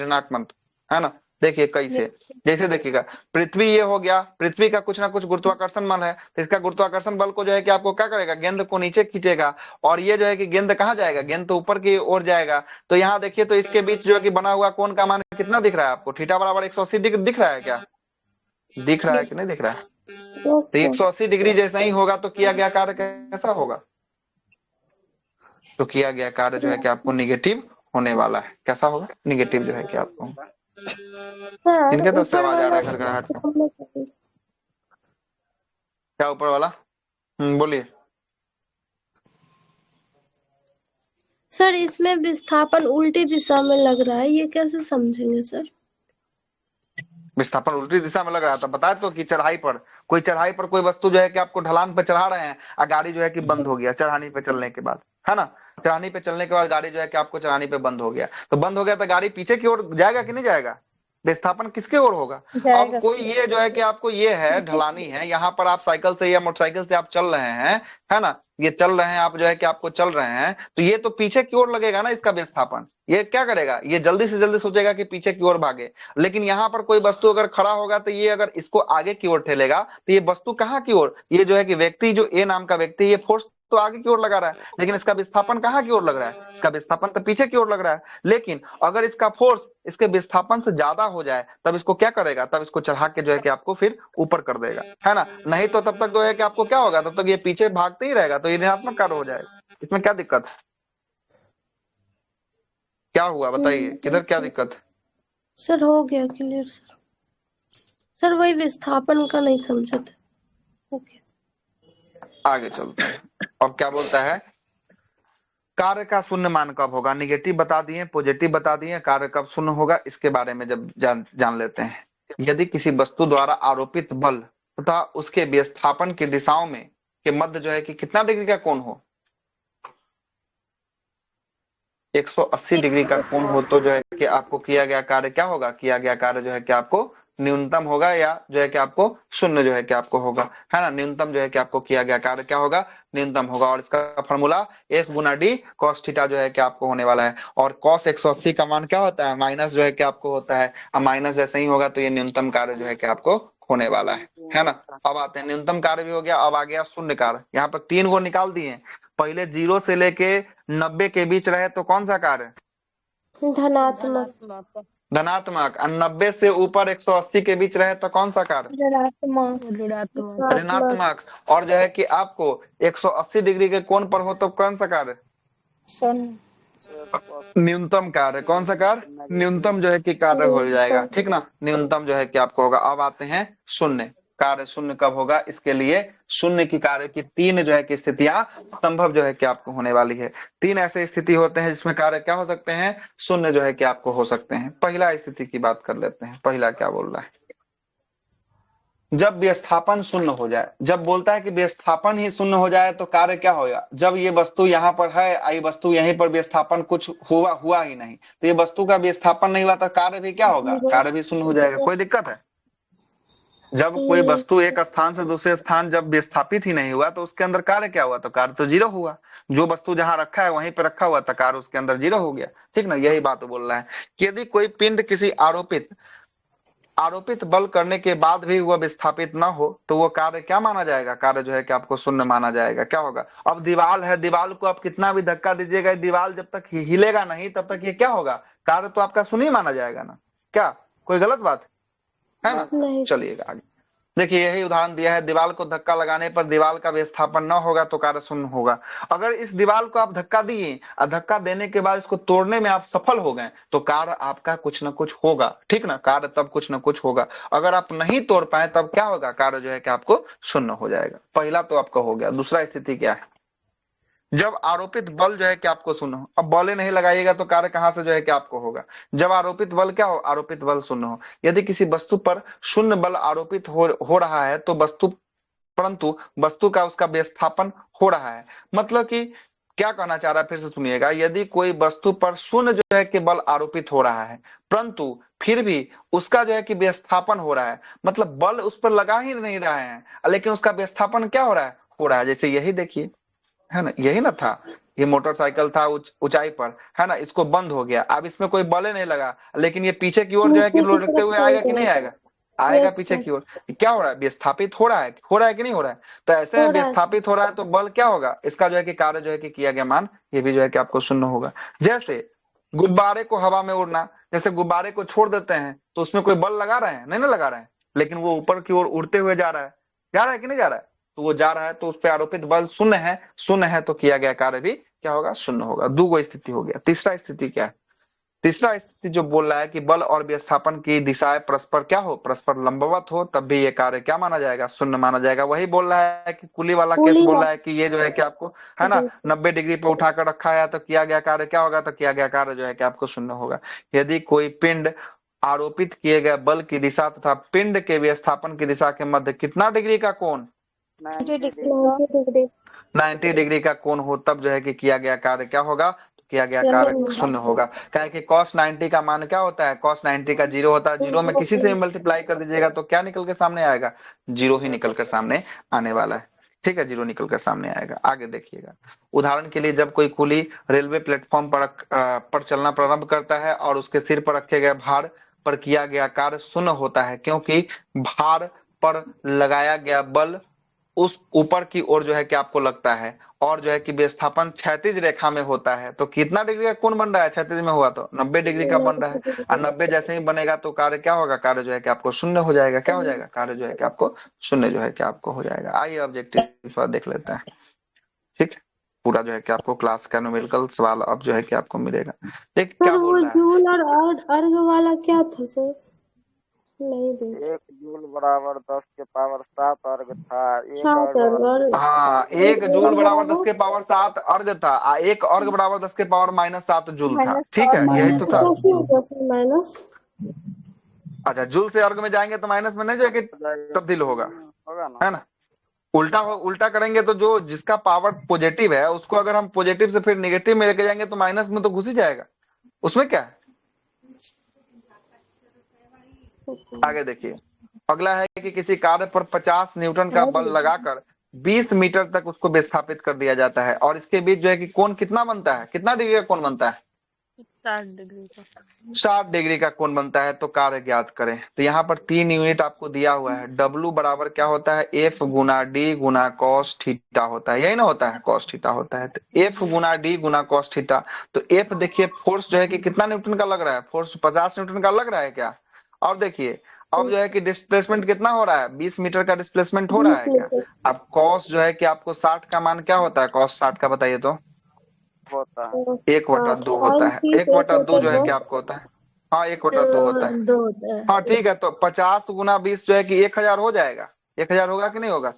है ना। देखिए कैसे, जैसे देखिएगा पृथ्वी ये हो गया, पृथ्वी का कुछ ना कुछ गुरुत्वाकर्षण बल है, तो इसका गुरुत्वाकर्षण बल को जो है कि आपको क्या करेगा, गेंद को नीचे खींचेगा, और ये जो है कि गेंद कहाँ जाएगा, गेंद तो ऊपर की ओर जाएगा। तो यहाँ देखिए तो इसके बीच जो है कि बना हुआ कोण का मान कितना दिख रहा है आपको, थीटा बराबर 180 डिग्री दिख रहा है क्या, दिख रहा है कि नहीं दिख रहा है, तो 180 डिग्री जैसा ही होगा तो किया गया कार्य कैसा होगा, तो किया गया कार्य जो है कि आपको निगेटिव होने वाला है, कैसा होगा, निगेटिव जो है कि आपको। इनके तरफ से आवाज आ रहा है खड़खड़ाहट का, क्या ऊपर वाला, बोलिए। सर इसमें विस्थापन उल्टी दिशा में लग रहा है, ये कैसे समझेंगे सर? विस्थापन उल्टी दिशा में लग रहा था, बताए तो कि चढ़ाई पर कोई वस्तु जो है कि आपको ढलान पे चढ़ा रहे हैं और गाड़ी जो है कि बंद हो गया चढ़ानी पे चलने के बाद, है ना, चढ़ानी पे चलने के बाद गाड़ी जो है कि आपको चढ़ानी पे बंद हो गया, तो बंद हो गया तो गाड़ी पीछे की ओर जाएगा कि नहीं जाएगा, विस्थापन किसके ओर होगा। अब कोई ये जो है कि आपको ये है ढलानी है, यहाँ पर आप साइकिल से या मोटरसाइकिल से आप चल रहे हैं, है ना, ये चल रहे हैं आप जो है कि आपको चल रहे हैं, तो ये तो पीछे की ओर लगेगा ना इसका विस्थापन, ये क्या करेगा, ये जल्दी से जल्दी सोचेगा कि पीछे की ओर भागे। लेकिन यहाँ पर कोई वस्तु अगर खड़ा होगा तो ये अगर इसको आगे की ओर ठेलेगा तो ये वस्तु कहाँ की ओर, ये जो है कि व्यक्ति, जो ए नाम का व्यक्ति, ये फोर्स तो आगे की ओर लगा रहा है, लेकिन इसका विस्थापन कहाँ की ओर लग रहा है, इसका विस्थापन तो पीछे की ओर लग रहा है। लेकिन अगर इसका फोर्स इसके विस्थापन से ज्यादा हो जाए तब इसको क्या करेगा, तब इसको चढ़ा के जो है कि आपको फिर ऊपर कर देगा, है ना, नहीं तो तब तक जो है कि आपको क्या होगा, तब तक ये पीछे भागते ही रहेगा, तो ये ऋणात्मक कार्य हो जाएगा। इसमें क्या दिक्कत है, क्या हुआ बताइए, किधर क्या दिक्कत। सर हो गया क्लियर सर वही विस्थापन का नहीं समझे थे। ओके आगे चलते हैं। अब क्या बोलता है, कार्य का शून्य मान कब होगा, निगेटिव बता दिए, पॉजिटिव बता दिए, कार्य कब शून्य होगा इसके बारे में जब जान लेते हैं। यदि किसी वस्तु द्वारा आरोपित बल तथा उसके विस्थापन की दिशाओं में के मध्य जो है कि कितना डिग्री का कोण हो, 180 डिग्री का कोण हो, तो जो है कि आपको किया गया कार्य क्या होगा, किया गया कार्य जो है कि आपको न्यूनतम होगा, या जो है कि आपको शून्य जो है कि आपको होगा, है ना, न्यूनतम जो है कि आपको किया गया कार्य क्या होगा, न्यूनतम होगा। और इसका फॉर्मूला F गुना D cos थीटा जो है कि आपको होने वाला है, और cos 180 का मान क्या होता है, माइनस जो है कि आपको होता है, अब माइनस जैसे ही होगा तो ये न्यूनतम कार्य जो है कि आपको होने वाला है ना। अब आते हैं, न्यूनतम कार्य भी हो गया, अब आ गया शून्य कार्य। यहाँ पर 3 को निकाल दिए, पहले 0 से लेके 90 के बीच रहे तो कौन सा कार्य, धनात्मक, धनात्मक, 90 से ऊपर 180 के बीच रहे तो कौन सा कार्य, ऋणात्मक, ऋणात्मक, और जो है कि आपको 180 डिग्री के कोण पर हो तो कौन सा कार्य, न्यूनतम कार्य, कौन सा कार्य, न्यूनतम जो है कि कार्य हो जाएगा, ठीक ना, न्यूनतम जो है कि आपको होगा। अब आते हैं शून्य कार्य, शून्य कब होगा, इसके लिए शून्य की कार्य की 3 जो है कि स्थितियां संभव जो है कि आपको होने वाली है। 3 ऐसे स्थिति होते हैं जिसमें कार्य क्या हो सकते हैं, शून्य जो है कि आपको हो सकते हैं। पहला स्थिति की बात कर लेते हैं, पहला क्या बोल रहा है, जब विस्थापन शून्य हो जाए, जब बोलता है कि विस्थापन ही शून्य हो जाए तो कार्य क्या होगा, जब ये वस्तु यहाँ पर है, ये वस्तु यहीं पर विस्थापन कुछ हुआ ही नहीं, तो ये वस्तु का विस्थापन नहीं हुआ तो कार्य भी क्या होगा, कार्य भी शून्य हो जाएगा। कोई दिक्कत है, जब कोई वस्तु एक स्थान से दूसरे स्थान जब विस्थापित ही नहीं हुआ तो उसके अंदर कार्य क्या हुआ, तो कार्य तो 0 हुआ, जो वस्तु जहां रखा है वहीं पे रखा हुआ था, कार्य उसके अंदर 0 हो गया, ठीक ना, यही बात बोल रहा है कि यदि कोई पिंड किसी आरोपित बल करने के बाद भी वह विस्थापित ना हो तो वो कार्य क्या माना जाएगा, कार्य जो है कि आपको शून्य माना जाएगा। क्या होगा, अब दीवार है, दीवार को आप कितना भी धक्का दीजिएगा, दीवार जब तक हिलेगा नहीं तब तक ये क्या होगा, कार्य तो आपका शून्य माना जाएगा ना, क्या कोई गलत बात है ना। चलिएगा आगे, देखिए यही उदाहरण दिया है, दीवार को धक्का लगाने पर दीवार का विस्थापन न होगा तो कार्य शून्य होगा। अगर इस दीवार को आप धक्का दिए और धक्का देने के बाद इसको तोड़ने में आप सफल हो गए तो कार्य आपका कुछ न कुछ होगा, ठीक ना, कार्य तब कुछ न कुछ होगा। अगर आप नहीं तोड़ पाए तब क्या होगा, कार्य जो है कि आपको शून्य हो जाएगा। पहला तो आपका हो गया। दूसरा स्थिति क्या है, जब आरोपित बल जो है कि आपको शून्य हो। अब बल नहीं लगाइएगा तो कार्य कहां से जो है कि आपको होगा, जब आरोपित बल क्या हो, आरोपित बल शून्य हो। यदि किसी वस्तु पर शून्य बल आरोपित हो रहा है तो परंतु वस्तु का उसका विस्थापन हो रहा है। मतलब कि क्या कहना चाह रहा है, फिर से सुनिएगा, यदि कोई वस्तु पर शून्य जो है कि बल आरोपित हो रहा है परंतु फिर भी उसका जो है कि विस्थापन हो रहा है, मतलब बल उस पर लगा ही नहीं रहा है लेकिन उसका विस्थापन क्या हो रहा है। जैसे यही देखिए, है ना, यही ना था, ये मोटरसाइकिल था ऊंचाई पर, है ना, इसको बंद हो गया, अब इसमें कोई बल नहीं लगा लेकिन ये पीछे की ओर जो है कि नीचे की लुढ़कते तरफ हुए चल आएगा कि नहीं रहा आएगा, था। आएगा यस पीछे सर, की ओर। क्या हो रहा है, विस्थापित हो रहा है कि नहीं हो रहा है। तो ऐसे में हो रहा है। विस्थापित हो रहा है तो बल क्या होगा, इसका जो है कि कार्य जो है कि किया गया मान ये भी जो है कि आपको शून्य होगा। जैसे गुब्बारे को हवा में उड़ना, जैसे गुब्बारे को छोड़ देते हैं तो उसमें कोई बल लगा रहे हैं, नहीं ना लगा रहे हैं, लेकिन वो ऊपर की ओर उड़ते हुए जा रहा है कि नहीं जा रहा है, तो वो जा रहा है तो उस पर आरोपित बल शून्य है तो किया गया कार्य भी क्या होगा, शून्य होगा। दो स्थिति हो गया। तीसरा स्थिति क्या है, तीसरा स्थिति जो बोल रहा है कि बल और विस्थापन की दिशाएं परस्पर क्या हो, परस्पर लंबवत हो, तब भी ये कार्य क्या माना जाएगा, शून्य माना जाएगा। वही बोल रहा है कि कुली वाला केस पुली बोल रहा वाला है कि ये जो है कि आपको, है ना, जी 90 डिग्री पे उठाकर रखा है तो किया गया कार्य क्या होगा, तो किया गया कार्य जो है कि आपको शून्य होगा। यदि कोई पिंड आरोपित किए गए बल की दिशा तथा पिंड के विस्थापन की दिशा के मध्य कितना डिग्री का कोण, 90 डिग्री। 90 डिग्री 90 डिग्री का कोण हो, तब जो है कि किया गया कार्य क्या होगा, तो किया गया कार्य शून्य होगा। क्या कि cos 90 का मान क्या होता है, cos 90 का 0 होता है। 0 में किसी से मल्टीप्लाई कर दीजिएगा तो क्या निकल के सामने आएगा, 0 ही निकल कर सामने आने वाला है। ठीक है, 0 निकल कर सामने आएगा। आगे देखिएगा, उदाहरण के लिए जब कोई कुली रेलवे प्लेटफॉर्म पर चलना प्रारंभ करता है और उसके सिर पर रखे गए भार पर किया गया कार्य शून्य होता है, क्योंकि भार पर लगाया गया बल उस ऊपर की ओर जो है कि आपको लगता है और जो है कि विस्थापन क्षैतिज रेखा में होता है। तो कितना डिग्री का कोण बन रहा है, क्षैतिज में हुआ तो 90 डिग्री का बन रहा है। और 90 जैसे ही बनेगा तो कार्य क्या होगा, कार्य जो है कि आपको शून्य हो जाएगा। क्या हो जाएगा, कार्य जो है कि आपको शून्य जो है कि आपको हो जाएगा। आइए ऑब्जेक्टिव देख लेते हैं। ठीक, पूरा जो है कि आपको क्लास का न्यूमेरिकल सवाल अब जो है कि आपको मिलेगा। देख सर, क्या वो बोल रहा है, जूल और अर्ग वाला क्या था सर, नहीं दे 1 जूल बराबर 10 के पावर 7 अर्घ था। 1 7 अर्घ अर्ग हाँ, 1 जूल बराबर 10 के पावर 7 अर्घ था, 1 अर्घ बराबर 10 के पावर -7 जूल था। ठीक है, यही तो था। कैसे होगा सर माइनस? अच्छा, जूल से अर्ग में जाएंगे तो माइनस में नहीं जो है कि तब्दील होगा, होगा ना। है ना। उल्टा करेंगे तो जो जिसका पावर पॉजिटिव है उसको अगर हम पॉजिटिव से फिर नेगेटिव में लेके जाएंगे तो माइनस में तो घुस ही जाएगा, उसमें क्या है। आगे देखिए, अगला है कि किसी कार्य पर 50 न्यूटन का बल लगाकर 20 मीटर तक उसको विस्थापित कर दिया जाता है और इसके बीच जो है कि कोण कितना बनता है, कितना डिग्री का कोण बनता है, 60 डिग्री का। 60 डिग्री का कोण बनता है। तो कार्य ज्ञात करें। तो यहाँ पर 3 यूनिट आपको दिया हुआ है। W बराबर क्या होता है, F गुना D गुना cos थीटा होता है, यही ना होता है, cos थीटा होता है। तो F गुना D गुना cos थीटा। तो F देखिए फोर्स जो है कि कितना न्यूटन का लग रहा है, फोर्स 50 न्यूटन का लग रहा है क्या। अब देखिए, अब जो है कि डिस्प्लेसमेंट कितना हो रहा है, 20 मीटर का डिस्प्लेसमेंट हो रहा है क्या। अब cos जो है कि आपको 60 का मान क्या होता है, cos 60 का बताइए तो होता है 1/2 होता है। 1/2 जो है कि आपको होता है, हाँ 1/2 होता है। 2 होता है। हाँ ठीक है, तो 50 गुना 20 जो है कि 1000 हो जाएगा। 1000 होगा कि नहीं होगा।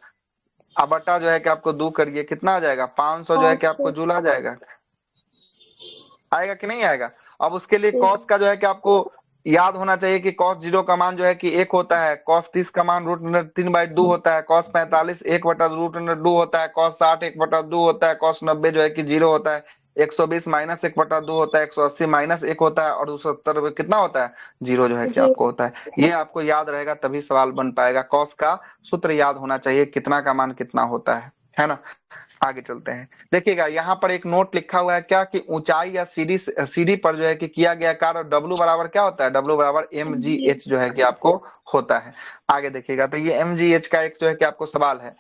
अब बटा जो है कि आपको 2 करिए, कितना आ जाएगा, 500 जो है कि आपको जूल आ जाएगा, आएगा कि नहीं आएगा। अब उसके लिए कॉस का जो है कि आपको याद होना चाहिए कि cos 0 का मान जो है कि 1 होता है, cos 30 का मान √3/2 होता है, cos 45 1/√2 होता है, cos 60 1/2 होता है, cos 90 जो है कि 0 होता है, 120 -1/2 होता है, 180 -1 होता है और 270 कितना होता है, 0 जो है कि आपको होता है। ये आपको याद रहेगा तभी सवाल बन पाएगा। कॉस का सूत्र याद होना चाहिए, कितना का मान कितना होता है ना। आगे चलते हैं, देखिएगा यहाँ पर एक नोट लिखा हुआ है क्या कि ऊंचाई या सीढ़ी पर जो है कि किया गया कार्य W बराबर क्या होता है, W बराबर mgh जो है कि आपको होता है। आगे देखिएगा, तो ये mgh का एक जो है कि आपको सवाल है।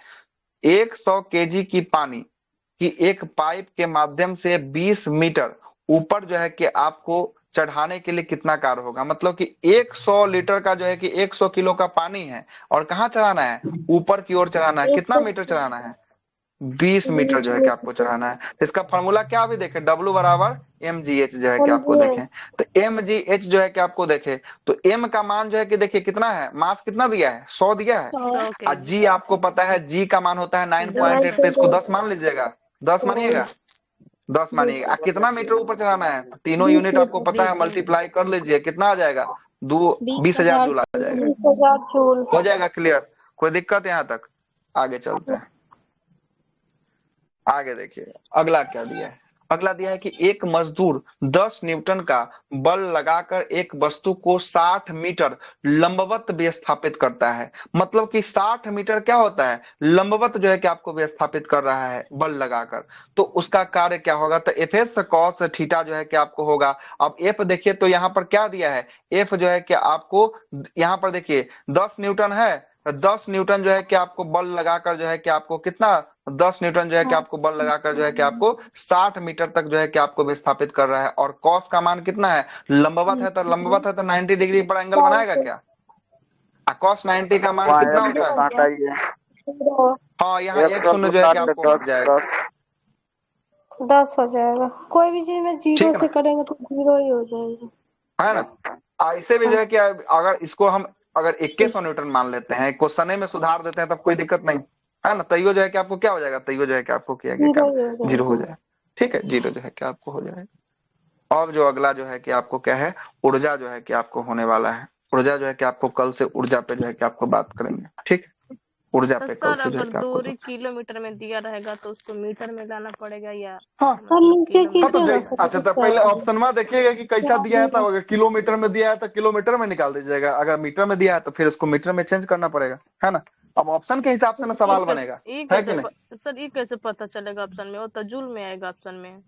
100 kg की पानी की एक पाइप के माध्यम से 20 मीटर ऊपर जो है कि आपको चढ़ाने के लिए कितना कार्य होगा, मतलब कि 100 लीटर का जो है कि 100 किलो का पानी है और कहाँ चढ़ाना है, ऊपर की ओर चढ़ाना है। कितना मीटर चढ़ाना है, 20 मीटर जो है कि आपको चढ़ाना है। तो इसका फॉर्मूला क्या भी देखें, W बराबर mgh जो है कि आपको देखें, तो mgh जो है कि आपको देखें, तो m का मान जो है कि देखिए कितना है, मास कितना दिया है, 100 दिया है, 100 और kg। g आपको पता है, g का मान होता है 9.8, तो इसको 10 मान लीजिएगा, 10 मानिएगा, 10 मानिएगा। कितना मीटर ऊपर चढ़ाना है, तीनों यूनिट आपको पता है, 20 मल्टीप्लाई कर लीजिए, कितना आ जाएगा, 20,000 जूल आ जाएगा। 20,000 जूल। हो जाएगा क्लियर, कोई दिक्कत यहाँ तक? आगे चलते हैं, आगे देखिए अगला क्या दिया है। अगला दिया है कि एक मजदूर 10 न्यूटन का बल लगाकर एक वस्तु को 60 मीटर लंबवत विस्थापित करता है। मतलब कि 60 मीटर क्या होता है, लंबवत जो है कि आपको विस्थापित कर रहा है बल लगाकर, तो उसका कार्य क्या होगा, तो एफ एस कॉस थीटा जो है कि आपको होगा। अब एफ देखिए तो यहाँ पर क्या दिया है, एफ जो है कि आपको यहाँ पर देखिए 10 न्यूटन है, 10 न्यूटन जो है कि आपको बल लगाकर जो है कि आपको कितना, 10 न्यूटन जो है कि आपको बल लगाकर जो है कि आपको 60 मीटर तक जो है कि आपको विस्थापित कर रहा है। और कॉस का मान कितना है, लंबवत है तो 90 डिग्री पर एंगल बनाएगा क्या, कॉस 90 का मान कितना होता है, हाँ यहाँ एक शून्य जो है कि आपको हट जाएगा, 10 हो जाएगा। कोई भी चीज में जीरो ठीक है से ना, करेंगे तो 0 ही हो जाएगा, है ना। ऐसे भी जो है कि अगर इसको हम अगर 2100 न्यूटन मान लेते हैं, क्वेश्चन में सुधार देते हैं, तब कोई दिक्कत नहीं है ना। तैयो जो है कि आपको क्या हो जाएगा, तैयो जो है कि आपको किया गया 0 ही हो जीरो हो जाएगा। जाएगा, ठीक है, जीरो जो है कि आपको हो जाएगा। अब जो अगला जो है कि आपको क्या है, ऊर्जा जो है कि आपको होने वाला है। ऊर्जा जो है कि आपको कल से ऊर्जा पे जो है कि आपको बात करेंगे, ठीक है, ऊर्जा पे कल सर से जो है अगर कि आपको दूरी किलोमीटर में दिया रहेगा तो उसको मीटर में लाना पड़ेगा या हाँ सर मतलब नीचे हाँ, तो कीजिए ना सर, अच्छा, तो पहले ऑप्शन में देखिएगा कि कैसा दिया है, तब अगर किलोमीटर में दिया है तो किलोमीटर में निकाल दीजिएगा, अगर मीटर में दिया है तो फिर उसको मीटर में चेंज करना पड़ेगा, है ना। अब ऑप्शन के हिसाब से ना सवाल बनेगा, है कि नहीं। सर ये कैसे पता चलेगा ऑप्शन में, वो तो जूल में आएगा ऑप्शन में।